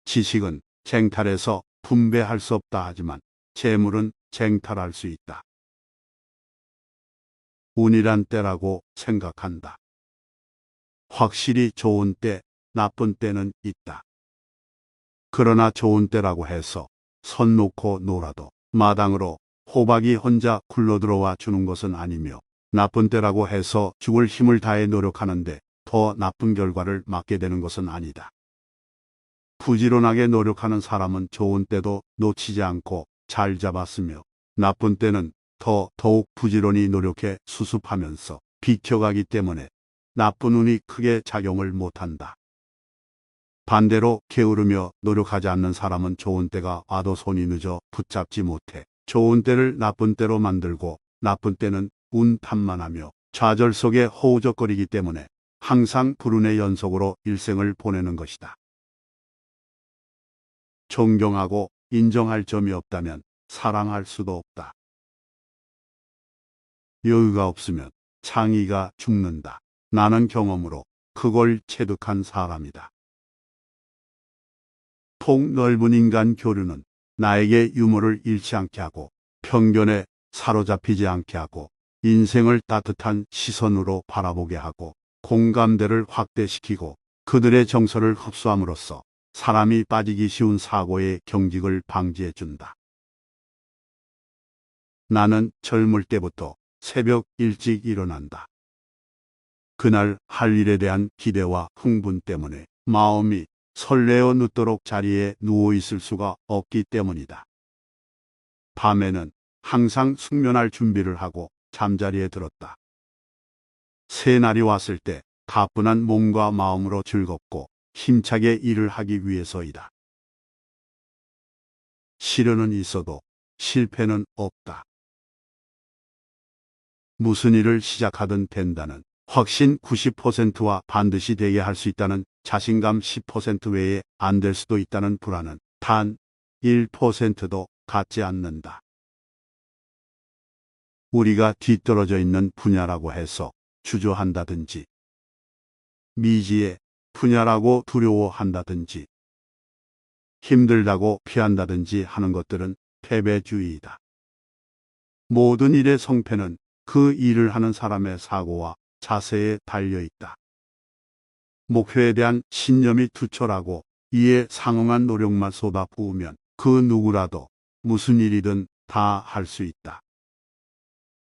지식은 쟁탈해서 분배할 수 없다 하지만 재물은 쟁탈할 수 있다. 운이란 때라고 생각한다. 확실히 좋은 때, 나쁜 때는 있다. 그러나 좋은 때라고 해서 선 놓고 놀아도 마당으로 호박이 혼자 굴러들어와 주는 것은 아니며 나쁜 때라고 해서 죽을 힘을 다해 노력하는데 더 나쁜 결과를 맞게 되는 것은 아니다. 부지런하게 노력하는 사람은 좋은 때도 놓치지 않고 잘 잡았으며 나쁜 때는 더욱 부지런히 노력해 수습하면서 비켜가기 때문에 나쁜 운이 크게 작용을 못한다. 반대로 게으르며 노력하지 않는 사람은 좋은 때가 와도 손이 늦어 붙잡지 못해 좋은 때를 나쁜 때로 만들고 나쁜 때는 운 탓만 하며 좌절 속에 허우적거리기 때문에 항상 불운의 연속으로 일생을 보내는 것이다. 존경하고 인정할 점이 없다면 사랑할 수도 없다. 여유가 없으면 창의가 죽는다. 나는 경험으로 그걸 체득한 사람이다. 폭 넓은 인간 교류는 나에게 유머를 잃지 않게 하고 편견에 사로잡히지 않게 하고 인생을 따뜻한 시선으로 바라보게 하고 공감대를 확대시키고 그들의 정서를 흡수함으로써 사람이 빠지기 쉬운 사고의 경직을 방지해준다. 나는 젊을 때부터 새벽 일찍 일어난다. 그날 할 일에 대한 기대와 흥분 때문에 마음이 설레어 늦도록 자리에 누워 있을 수가 없기 때문이다. 밤에는 항상 숙면할 준비를 하고 잠자리에 들었다. 새날이 왔을 때 가뿐한 몸과 마음으로 즐겁고 힘차게 일을 하기 위해서이다. 시련은 있어도 실패는 없다. 무슨 일을 시작하든 된다는 확신 90%와 반드시 되게 할 수 있다는 자신감 10% 외에 안 될 수도 있다는 불안은 단 1%도 갖지 않는다. 우리가 뒤떨어져 있는 분야라고 해서 주저한다든지, 미지의 분야라고 두려워한다든지, 힘들다고 피한다든지 하는 것들은 패배주의이다. 모든 일의 성패는 그 일을 하는 사람의 사고와 자세에 달려 있다. 목표에 대한 신념이 투철하고 이에 상응한 노력만 쏟아부으면 그 누구라도 무슨 일이든 다 할 수 있다.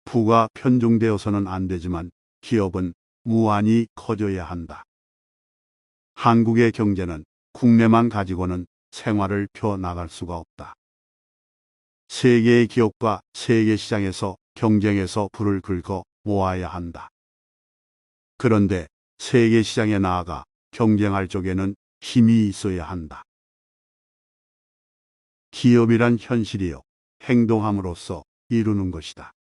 부가 편중되어서는 안 되지만 기업은 무한히 커져야 한다. 한국의 경제는 국내만 가지고는 생활을 펴나갈 수가 없다. 세계의 기업과 세계 시장에서 경쟁해서 부를 긁어 모아야 한다. 그런데 세계 시장에 나아가 경쟁할 쪽에는 힘이 있어야 한다. 기업이란 현실이요, 행동함으로써 이루는 것이다.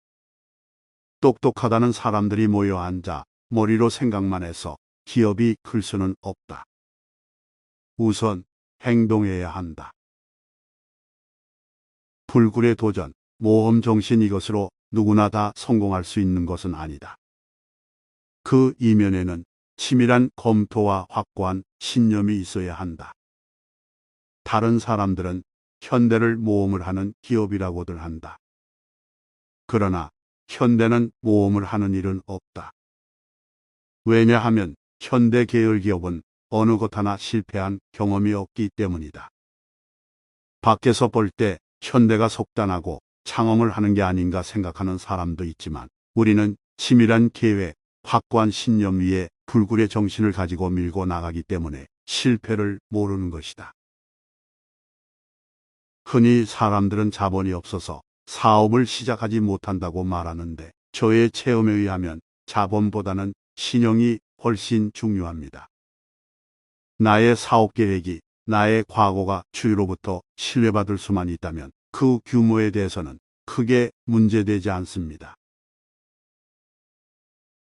똑똑하다는 사람들이 모여 앉아 머리로 생각만 해서 기업이 클 수는 없다. 우선 행동해야 한다. 불굴의 도전, 모험 정신, 이것으로 누구나 다 성공할 수 있는 것은 아니다. 그 이면에는 치밀한 검토와 확고한 신념이 있어야 한다. 다른 사람들은 현대를 모험을 하는 기업이라고들 한다. 그러나 현대는 모험을 하는 일은 없다. 왜냐하면 현대 계열 기업은 어느 것 하나 실패한 경험이 없기 때문이다. 밖에서 볼 때 현대가 속단하고 창험을 하는 게 아닌가 생각하는 사람도 있지만, 우리는 치밀한 계획, 확고한 신념 위에 불굴의 정신을 가지고 밀고 나가기 때문에 실패를 모르는 것이다. 흔히 사람들은 자본이 없어서 사업을 시작하지 못한다고 말하는데, 저의 체험에 의하면 자본보다는 신용이 훨씬 중요합니다. 나의 사업 계획이 나의 과거가 주위로부터 신뢰받을 수만 있다면 그 규모에 대해서는 크게 문제되지 않습니다.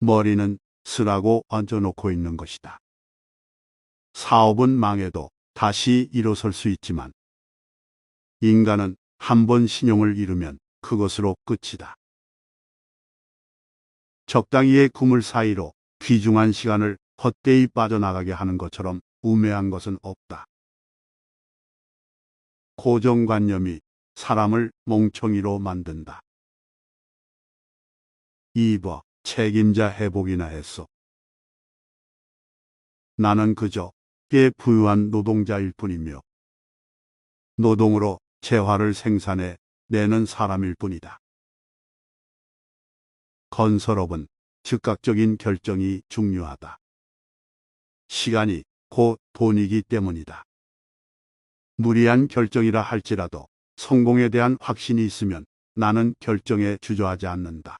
머리는 쓰라고 얹어놓고 있는 것이다. 사업은 망해도 다시 일어설 수 있지만, 인간은 한 번 신용을 잃으면 그것으로 끝이다. 적당히의 그물 사이로 귀중한 시간을 헛되이 빠져나가게 하는 것처럼 우매한 것은 없다. 고정관념이 사람을 멍청이로 만든다. 2번 책임자 회복이나 했어. 나는 그저 꽤 부유한 노동자일 뿐이며 노동으로 재화를 생산해 내는 사람일 뿐이다. 건설업은 즉각적인 결정이 중요하다. 시간이 곧 돈이기 때문이다. 무리한 결정이라 할지라도 성공에 대한 확신이 있으면 나는 결정에 주저하지 않는다.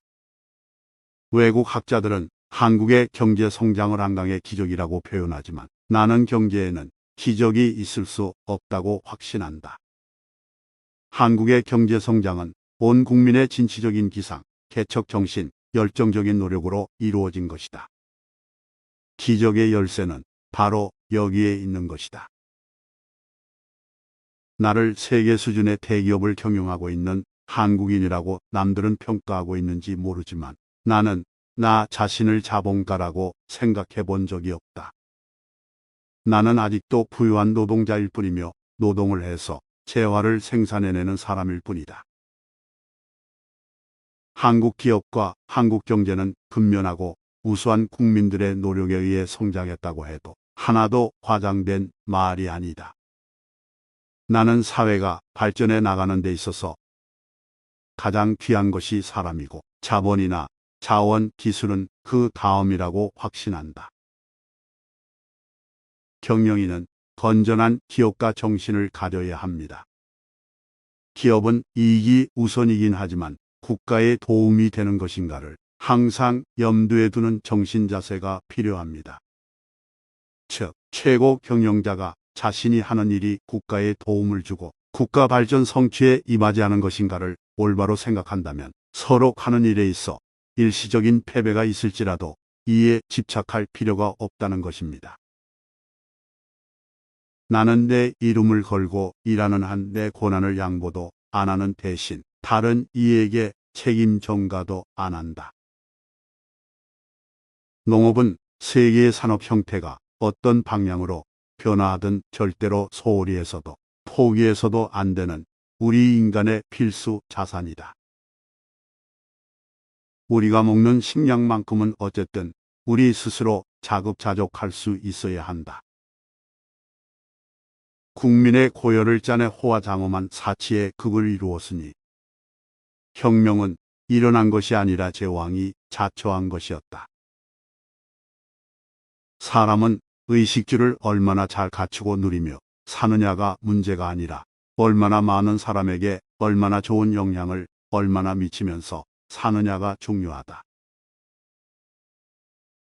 외국 학자들은 한국의 경제 성장을 한강의 기적이라고 표현하지만, 나는 경제에는 기적이 있을 수 없다고 확신한다. 한국의 경제 성장은 온 국민의 진취적인 기상, 개척 정신, 열정적인 노력으로 이루어진 것이다. 기적의 열쇠는 바로 여기에 있는 것이다. 나를 세계 수준의 대기업을 경영하고 있는 한국인이라고 남들은 평가하고 있는지 모르지만, 나는 나 자신을 자본가라고 생각해 본 적이 없다. 나는 아직도 부유한 노동자일 뿐이며 노동을 해서 재화를 생산해내는 사람일 뿐이다. 한국 기업과 한국 경제는 근면하고 우수한 국민들의 노력에 의해 성장했다고 해도 하나도 과장된 말이 아니다. 나는 사회가 발전해 나가는 데 있어서 가장 귀한 것이 사람이고, 자본이나 자원, 기술은 그 다음이라고 확신한다. 경영인은 건전한 기업가 정신을 가져야 합니다. 기업은 이익이 우선이긴 하지만 국가에 도움이 되는 것인가를 항상 염두에 두는 정신 자세가 필요합니다. 즉, 최고 경영자가 자신이 하는 일이 국가에 도움을 주고 국가 발전 성취에 임하지 않은 것인가를 올바로 생각한다면, 서로 하는 일에 있어 일시적인 패배가 있을지라도 이에 집착할 필요가 없다는 것입니다. 나는 내 이름을 걸고 일하는 한 내 고난을 양보도 안 하는 대신 다른 이에게 책임 전가도 안 한다. 농업은 세계의 산업 형태가 어떤 방향으로 변화하든 절대로 소홀히 해서도 포기해서도 안 되는 우리 인간의 필수 자산이다. 우리가 먹는 식량만큼은 어쨌든 우리 스스로 자급자족할 수 있어야 한다. 국민의 고열을 짜내 호화장엄한 사치의 극을 이루었으니 혁명은 일어난 것이 아니라 제왕이 자초한 것이었다. 사람은 의식주를 얼마나 잘 갖추고 누리며 사느냐가 문제가 아니라 얼마나 많은 사람에게 얼마나 좋은 영향을 얼마나 미치면서 사느냐가 중요하다.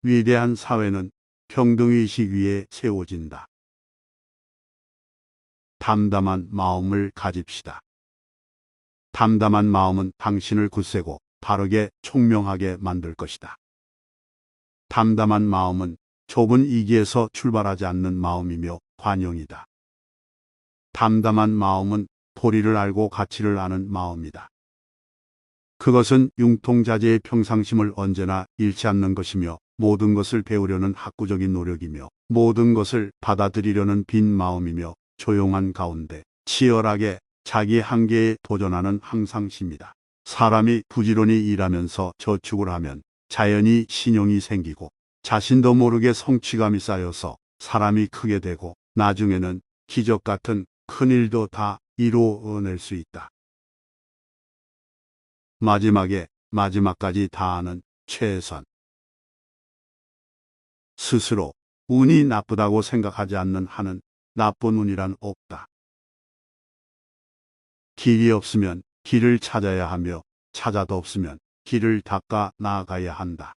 위대한 사회는 평등의식 위에 세워진다. 담담한 마음을 가집시다. 담담한 마음은 당신을 굳세고 바르게 총명하게 만들 것이다. 담담한 마음은 좁은 이기에서 출발하지 않는 마음이며 관용이다. 담담한 마음은 도리를 알고 가치를 아는 마음이다. 그것은 융통자재의 평상심을 언제나 잃지 않는 것이며 모든 것을 배우려는 학구적인 노력이며 모든 것을 받아들이려는 빈 마음이며 조용한 가운데 치열하게 자기 한계에 도전하는 항상심이다. 사람이 부지런히 일하면서 저축을 하면 자연히 신용이 생기고 자신도 모르게 성취감이 쌓여서 사람이 크게 되고 나중에는 기적 같은 큰일도 다 이루어낼 수 있다. 마지막까지 다하는 최선. 스스로 운이 나쁘다고 생각하지 않는 한은 나쁜 운이란 없다. 길이 없으면 길을 찾아야 하며 찾아도 없으면 길을 닦아 나아가야 한다.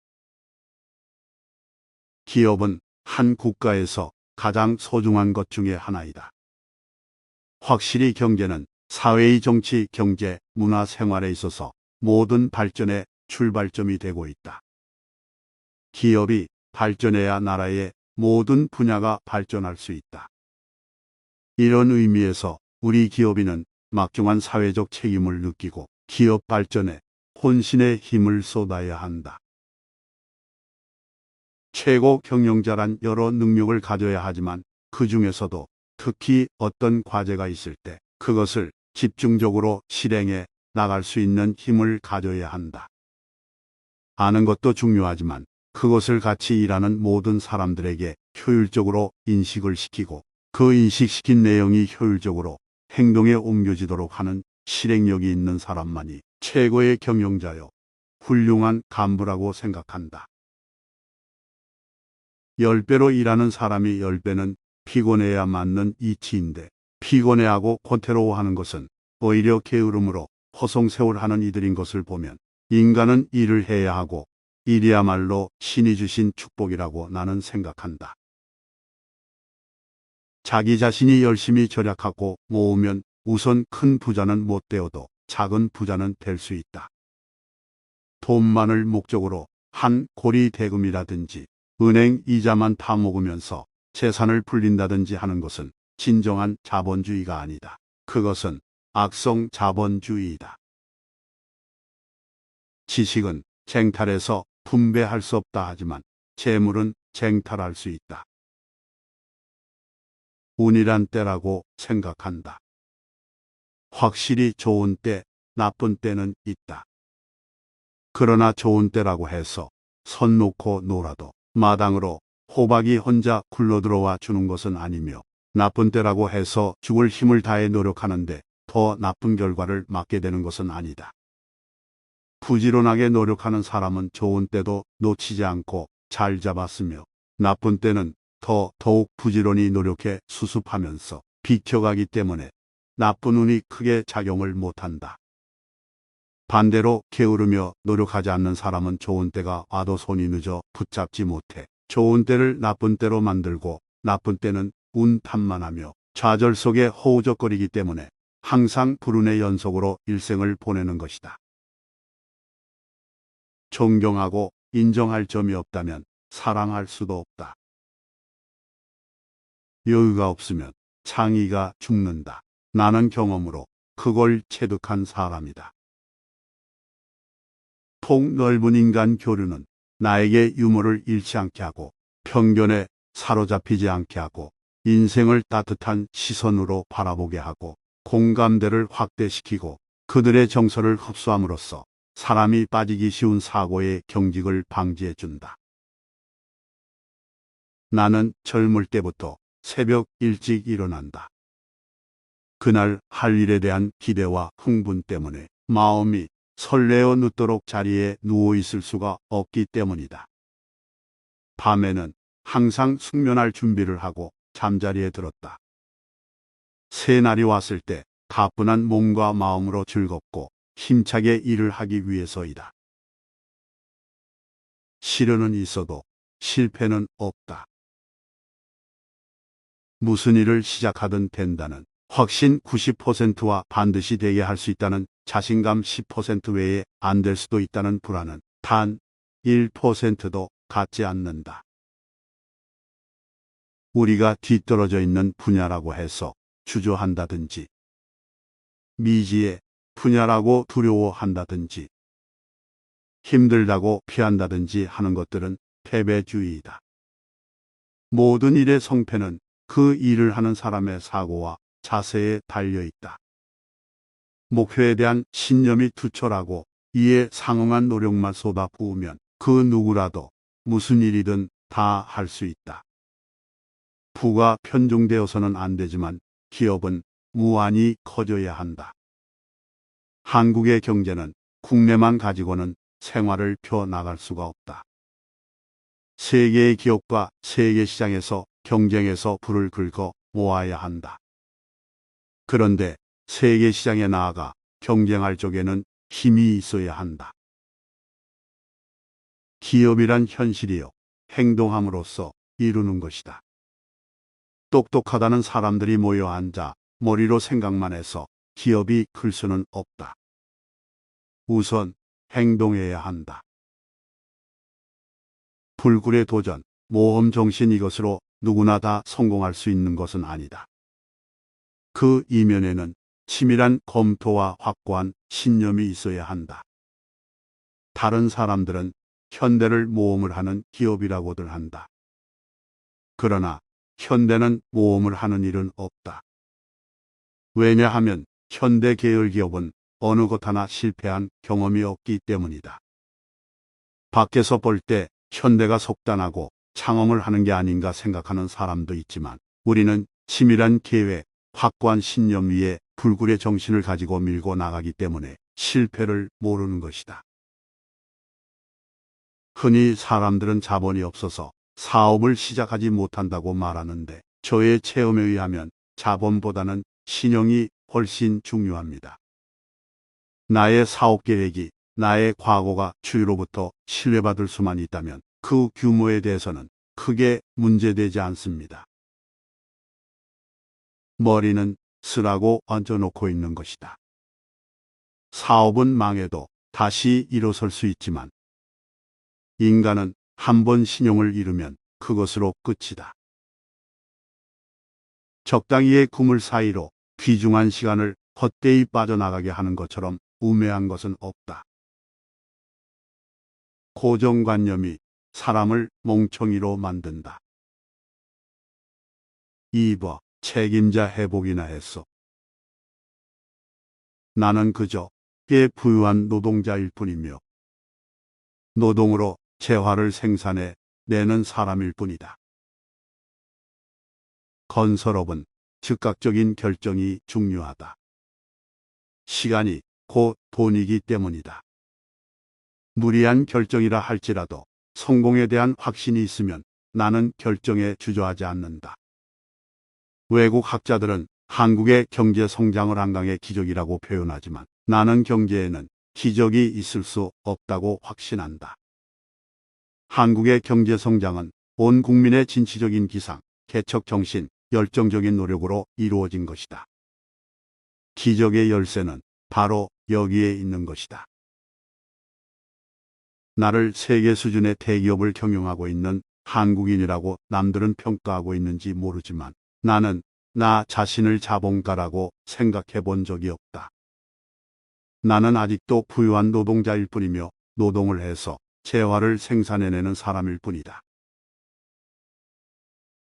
기업은 한 국가에서 가장 소중한 것 중에 하나이다. 확실히 경제는 사회의 정치, 경제, 문화, 생활에 있어서 모든 발전의 출발점이 되고 있다. 기업이 발전해야 나라의 모든 분야가 발전할 수 있다. 이런 의미에서 우리 기업인은 막중한 사회적 책임을 느끼고 기업 발전에 혼신의 힘을 쏟아야 한다. 최고 경영자란 여러 능력을 가져야 하지만 그 중에서도 특히 어떤 과제가 있을 때 그것을 집중적으로 실행해 나갈 수 있는 힘을 가져야 한다. 아는 것도 중요하지만 그것을 같이 일하는 모든 사람들에게 효율적으로 인식을 시키고 그 인식시킨 내용이 효율적으로 행동에 옮겨지도록 하는 실행력이 있는 사람만이 최고의 경영자요, 훌륭한 간부라고 생각한다. 10배로 일하는 사람이 10배는 피곤해야 맞는 이치인데 피곤해하고 권태로워하는 것은 오히려 게으름으로 허송세월하는 이들인 것을 보면 인간은 일을 해야 하고 일이야말로 신이 주신 축복이라고 나는 생각한다. 자기 자신이 열심히 절약하고 모으면 우선 큰 부자는 못 되어도 작은 부자는 될 수 있다. 돈만을 목적으로 한 고리 대금이라든지 은행 이자만 타먹으면서 재산을 불린다든지 하는 것은 진정한 자본주의가 아니다. 그것은 악성 자본주의이다. 지식은 쟁탈해서 분배할 수 없다 하지만 재물은 쟁탈할 수 있다. 운이란 때라고 생각한다. 확실히 좋은 때, 나쁜 때는 있다. 그러나 좋은 때라고 해서 선 놓고 놀아도 마당으로 호박이 혼자 굴러들어와 주는 것은 아니며 나쁜 때라고 해서 죽을 힘을 다해 노력하는데 더 나쁜 결과를 맞게 되는 것은 아니다. 부지런하게 노력하는 사람은 좋은 때도 놓치지 않고 잘 잡았으며 나쁜 때는 더욱 부지런히 노력해 수습하면서 비켜가기 때문에 나쁜 운이 크게 작용을 못한다. 반대로 게으르며 노력하지 않는 사람은 좋은 때가 와도 손이 늦어 붙잡지 못해 좋은 때를 나쁜 때로 만들고 나쁜 때는 운 탓만 하며 좌절 속에 허우적거리기 때문에 항상 불운의 연속으로 일생을 보내는 것이다. 존경하고 인정할 점이 없다면 사랑할 수도 없다. 여유가 없으면 창의가 죽는다. 나는 경험으로 그걸 체득한 사람이다. 폭 넓은 인간 교류는 나에게 유머를 잃지 않게 하고 편견에 사로잡히지 않게 하고 인생을 따뜻한 시선으로 바라보게 하고 공감대를 확대시키고 그들의 정서를 흡수함으로써 사람이 빠지기 쉬운 사고의 경직을 방지해준다. 나는 젊을 때부터 새벽 일찍 일어난다. 그날 할 일에 대한 기대와 흥분 때문에 마음이 설레어 늦도록 자리에 누워 있을 수가 없기 때문이다. 밤에는 항상 숙면할 준비를 하고 잠자리에 들었다. 새날이 왔을 때 가뿐한 몸과 마음으로 즐겁고 힘차게 일을 하기 위해서이다. 시련은 있어도 실패는 없다. 무슨 일을 시작하든 된다는 확신 90%와 반드시 되게 할 수 있다는 자신감 10% 외에 안 될 수도 있다는 불안은 단 1%도 갖지 않는다. 우리가 뒤떨어져 있는 분야라고 해서 주저한다든지 미지의 분야라고 두려워한다든지 힘들다고 피한다든지 하는 것들은 패배주의이다. 모든 일의 성패는 그 일을 하는 사람의 사고와 자세에 달려 있다. 목표에 대한 신념이 투철하고 이에 상응한 노력만 쏟아부으면 그 누구라도 무슨 일이든 다 할 수 있다. 부가 편중되어서는 안 되지만 기업은 무한히 커져야 한다. 한국의 경제는 국내만 가지고는 생활을 펴나갈 수가 없다. 세계의 기업과 세계 시장에서 경쟁해서 불을 긁어 모아야 한다. 그런데 세계 시장에 나아가 경쟁할 쪽에는 힘이 있어야 한다. 기업이란 현실이요, 행동함으로써 이루는 것이다. 똑똑하다는 사람들이 모여 앉아 머리로 생각만 해서 기업이 클 수는 없다. 우선 행동해야 한다. 불굴의 도전, 모험 정신 이것으로 누구나 다 성공할 수 있는 것은 아니다. 그 이면에는 치밀한 검토와 확고한 신념이 있어야 한다. 다른 사람들은 현대를 모험을 하는 기업이라고들 한다. 그러나 현대는 모험을 하는 일은 없다. 왜냐하면 현대 계열 기업은 어느 것 하나 실패한 경험이 없기 때문이다. 밖에서 볼 때 현대가 속단하고 창업을 하는 게 아닌가 생각하는 사람도 있지만 우리는 치밀한 계획, 확고한 신념 위에 불굴의 정신을 가지고 밀고 나가기 때문에 실패를 모르는 것이다. 흔히 사람들은 자본이 없어서 사업을 시작하지 못한다고 말하는데 저의 체험에 의하면 자본보다는 신용이 훨씬 중요합니다. 나의 사업 계획이 나의 과거가 주위로부터 신뢰받을 수만 있다면 그 규모에 대해서는 크게 문제되지 않습니다. 머리는 쓰라고 얹어놓고 있는 것이다. 사업은 망해도 다시 일어설 수 있지만 인간은 한 번 신용을 잃으면 그것으로 끝이다. 적당히의 그물 사이로 귀중한 시간을 헛되이 빠져나가게 하는 것처럼 우매한 것은 없다. 고정관념이 사람을 멍청이로 만든다. 2번 책임자 회복이나 했어. 나는 그저 꽤 부유한 노동자일 뿐이며 노동으로 재화를 생산해 내는 사람일 뿐이다. 건설업은 즉각적인 결정이 중요하다. 시간이 곧 돈이기 때문이다. 무리한 결정이라 할지라도 성공에 대한 확신이 있으면 나는 결정에 주저하지 않는다. 외국 학자들은 한국의 경제 성장을 한강의 기적이라고 표현하지만 나는 경제에는 기적이 있을 수 없다고 확신한다. 한국의 경제 성장은 온 국민의 진취적인 기상, 개척 정신, 열정적인 노력으로 이루어진 것이다. 기적의 열쇠는 바로 여기에 있는 것이다. 나를 세계 수준의 대기업을 경영하고 있는 한국인이라고 남들은 평가하고 있는지 모르지만 나는 나 자신을 자본가라고 생각해 본 적이 없다. 나는 아직도 부유한 노동자일 뿐이며 노동을 해서 재화를 생산해내는 사람일 뿐이다.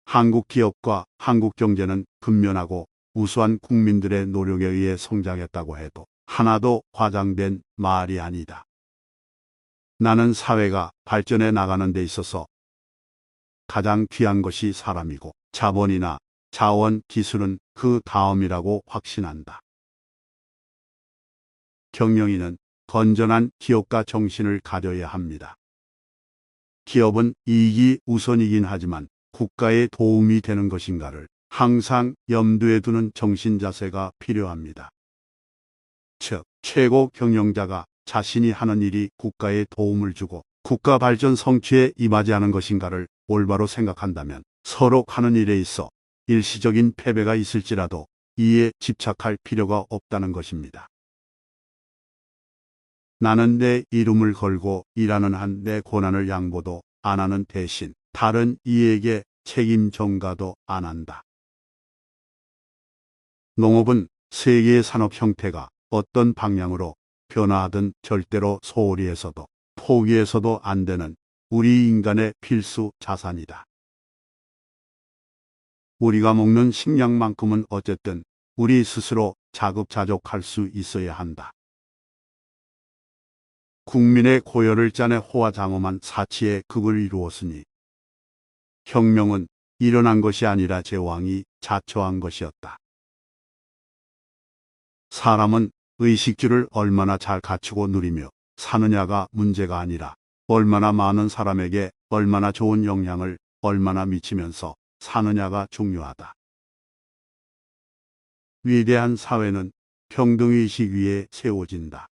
한국 기업과 한국 경제는 근면하고 우수한 국민들의 노력에 의해 성장했다고 해도 하나도 과장된 말이 아니다. 나는 사회가 발전해 나가는 데 있어서 가장 귀한 것이 사람이고 자본이나 자원, 기술은 그 다음이라고 확신한다. 경영인은 건전한 기업가 정신을 가져야 합니다. 기업은 이익이 우선이긴 하지만 국가에 도움이 되는 것인가를 항상 염두에 두는 정신 자세가 필요합니다. 즉, 최고 경영자가 자신이 하는 일이 국가에 도움을 주고 국가 발전 성취에 임하지 않은 것인가를 올바로 생각한다면 서로 하는 일에 있어 일시적인 패배가 있을지라도 이에 집착할 필요가 없다는 것입니다. 나는 내 이름을 걸고 일하는 한 내 권한을 양보도 안 하는 대신 다른 이에게 책임 전가도 안 한다. 농업은 세계의 산업 형태가 어떤 방향으로 변화하든 절대로 소홀히 해서도 포기해서도 안 되는 우리 인간의 필수 자산이다. 우리가 먹는 식량만큼은 어쨌든 우리 스스로 자급자족할 수 있어야 한다. 국민의 고열을 짜내 호화장엄한 사치의 극을 이루었으니 혁명은 일어난 것이 아니라 제왕이 자처한 것이었다. 사람은 의식주를 얼마나 잘 갖추고 누리며 사느냐가 문제가 아니라 얼마나 많은 사람에게 얼마나 좋은 영향을 얼마나 미치면서 사느냐가 중요하다. 위대한 사회는 평등의식 위에 세워진다.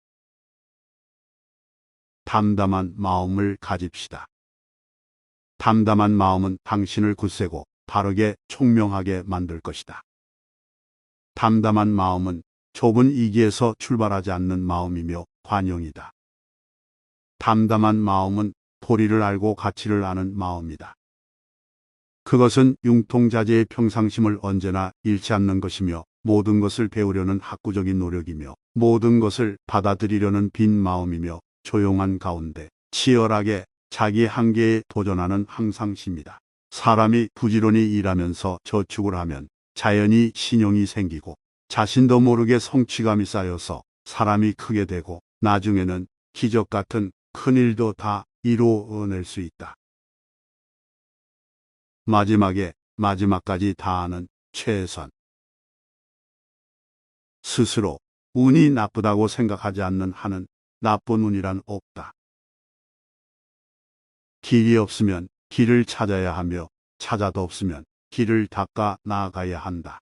담담한 마음을 가집시다. 담담한 마음은 당신을 굳세고 바르게 총명하게 만들 것이다. 담담한 마음은 좁은 이기에서 출발하지 않는 마음이며 관용이다. 담담한 마음은 도리를 알고 가치를 아는 마음이다. 그것은 융통자재의 평상심을 언제나 잃지 않는 것이며 모든 것을 배우려는 학구적인 노력이며 모든 것을 받아들이려는 빈 마음이며 조용한 가운데 치열하게 자기 한계에 도전하는 항상심이다. 사람이 부지런히 일하면서 저축을 하면 자연히 신용이 생기고 자신도 모르게 성취감이 쌓여서 사람이 크게 되고 나중에는 기적 같은 큰 일도 다 이루어낼 수 있다. 마지막에 마지막까지 다하는 최선. 스스로 운이 나쁘다고 생각하지 않는 한은 나쁜 운이란 없다. 길이 없으면 길을 찾아야 하며 찾아도 없으면 길을 닦아 나아가야 한다.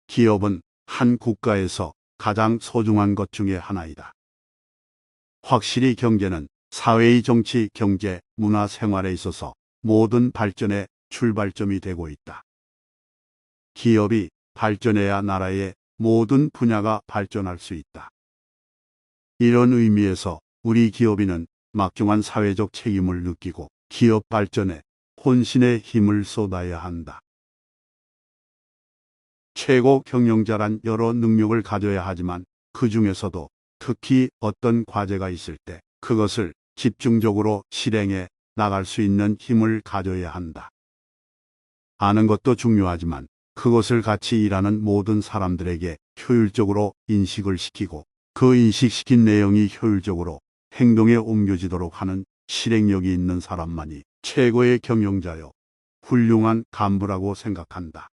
기업은 한 국가에서 가장 소중한 것 중에 하나이다. 확실히 경제는 사회의 정치, 경제, 문화, 생활에 있어서 모든 발전의 출발점이 되고 있다. 기업이 발전해야 나라의 모든 분야가 발전할 수 있다. 이런 의미에서 우리 기업인은 막중한 사회적 책임을 느끼고 기업 발전에 혼신의 힘을 쏟아야 한다. 최고 경영자란 여러 능력을 가져야 하지만 그 중에서도 특히 어떤 과제가 있을 때 그것을 집중적으로 실행해 나갈 수 있는 힘을 가져야 한다. 아는 것도 중요하지만 그것을 같이 일하는 모든 사람들에게 효율적으로 인식을 시키고 그 인식시킨 내용이 효율적으로 행동에 옮겨지도록 하는 실행력이 있는 사람만이 최고의 경영자요, 훌륭한 간부라고 생각한다.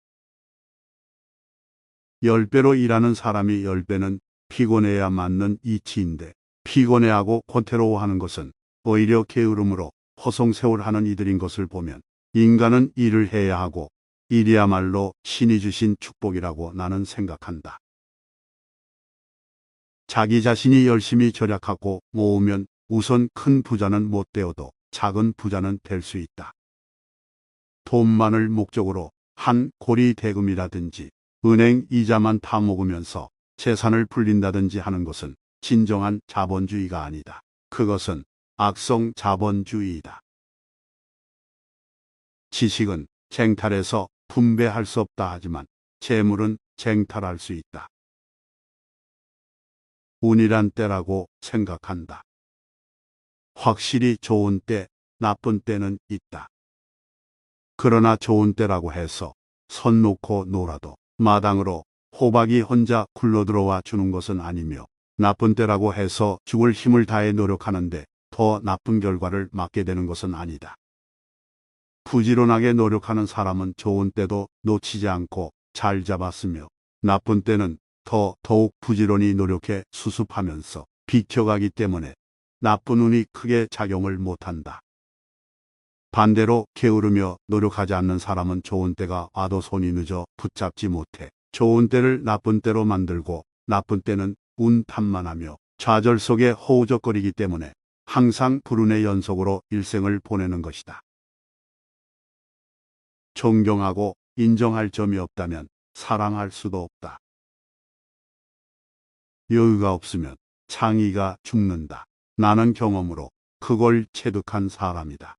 10배로 일하는 사람이 10배는 피곤해야 맞는 이치인데 피곤해하고 권태로워하는 것은 오히려 게으름으로 허송세월하는 이들인 것을 보면 인간은 일을 해야 하고 일이야말로 신이 주신 축복이라고 나는 생각한다. 자기 자신이 열심히 절약하고 모으면 우선 큰 부자는 못 되어도 작은 부자는 될 수 있다. 돈만을 목적으로 한 고리 대금이라든지 은행 이자만 타먹으면서 재산을 불린다든지 하는 것은 진정한 자본주의가 아니다. 그것은 악성 자본주의이다. 지식은 쟁탈에서 분배할 수 없다 하지만 재물은 쟁탈할 수 있다. 운이란 때라고 생각한다. 확실히 좋은 때, 나쁜 때는 있다. 그러나 좋은 때라고 해서 선 놓고 놀아도 마당으로 호박이 혼자 굴러들어와 주는 것은 아니며, 나쁜 때라고 해서 죽을 힘을 다해 노력하는데 더 나쁜 결과를 맞게 되는 것은 아니다. 부지런하게 노력하는 사람은 좋은 때도 놓치지 않고 잘 잡았으며, 나쁜 때는 더욱 부지런히 노력해 수습하면서 비켜가기 때문에 나쁜 운이 크게 작용을 못한다. 반대로 게으르며 노력하지 않는 사람은 좋은 때가 와도 손이 늦어 붙잡지 못해 좋은 때를 나쁜 때로 만들고, 나쁜 때는 운 탓만하며 좌절 속에 허우적거리기 때문에 항상 불운의 연속으로 일생을 보내는 것이다. 존경하고 인정할 점이 없다면 사랑할 수도 없다. 여유가 없으면 창의가 죽는다. 나는 경험으로 그걸 체득한 사람이다.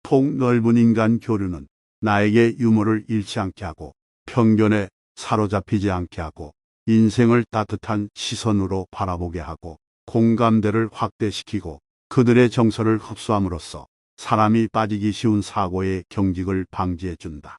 폭 넓은 인간 교류는 나에게 유머를 잃지 않게 하고, 편견에 사로잡히지 않게 하고, 인생을 따뜻한 시선으로 바라보게 하고, 공감대를 확대시키고 그들의 정서를 흡수함으로써 사람이 빠지기 쉬운 사고의 경직을 방지해 준다.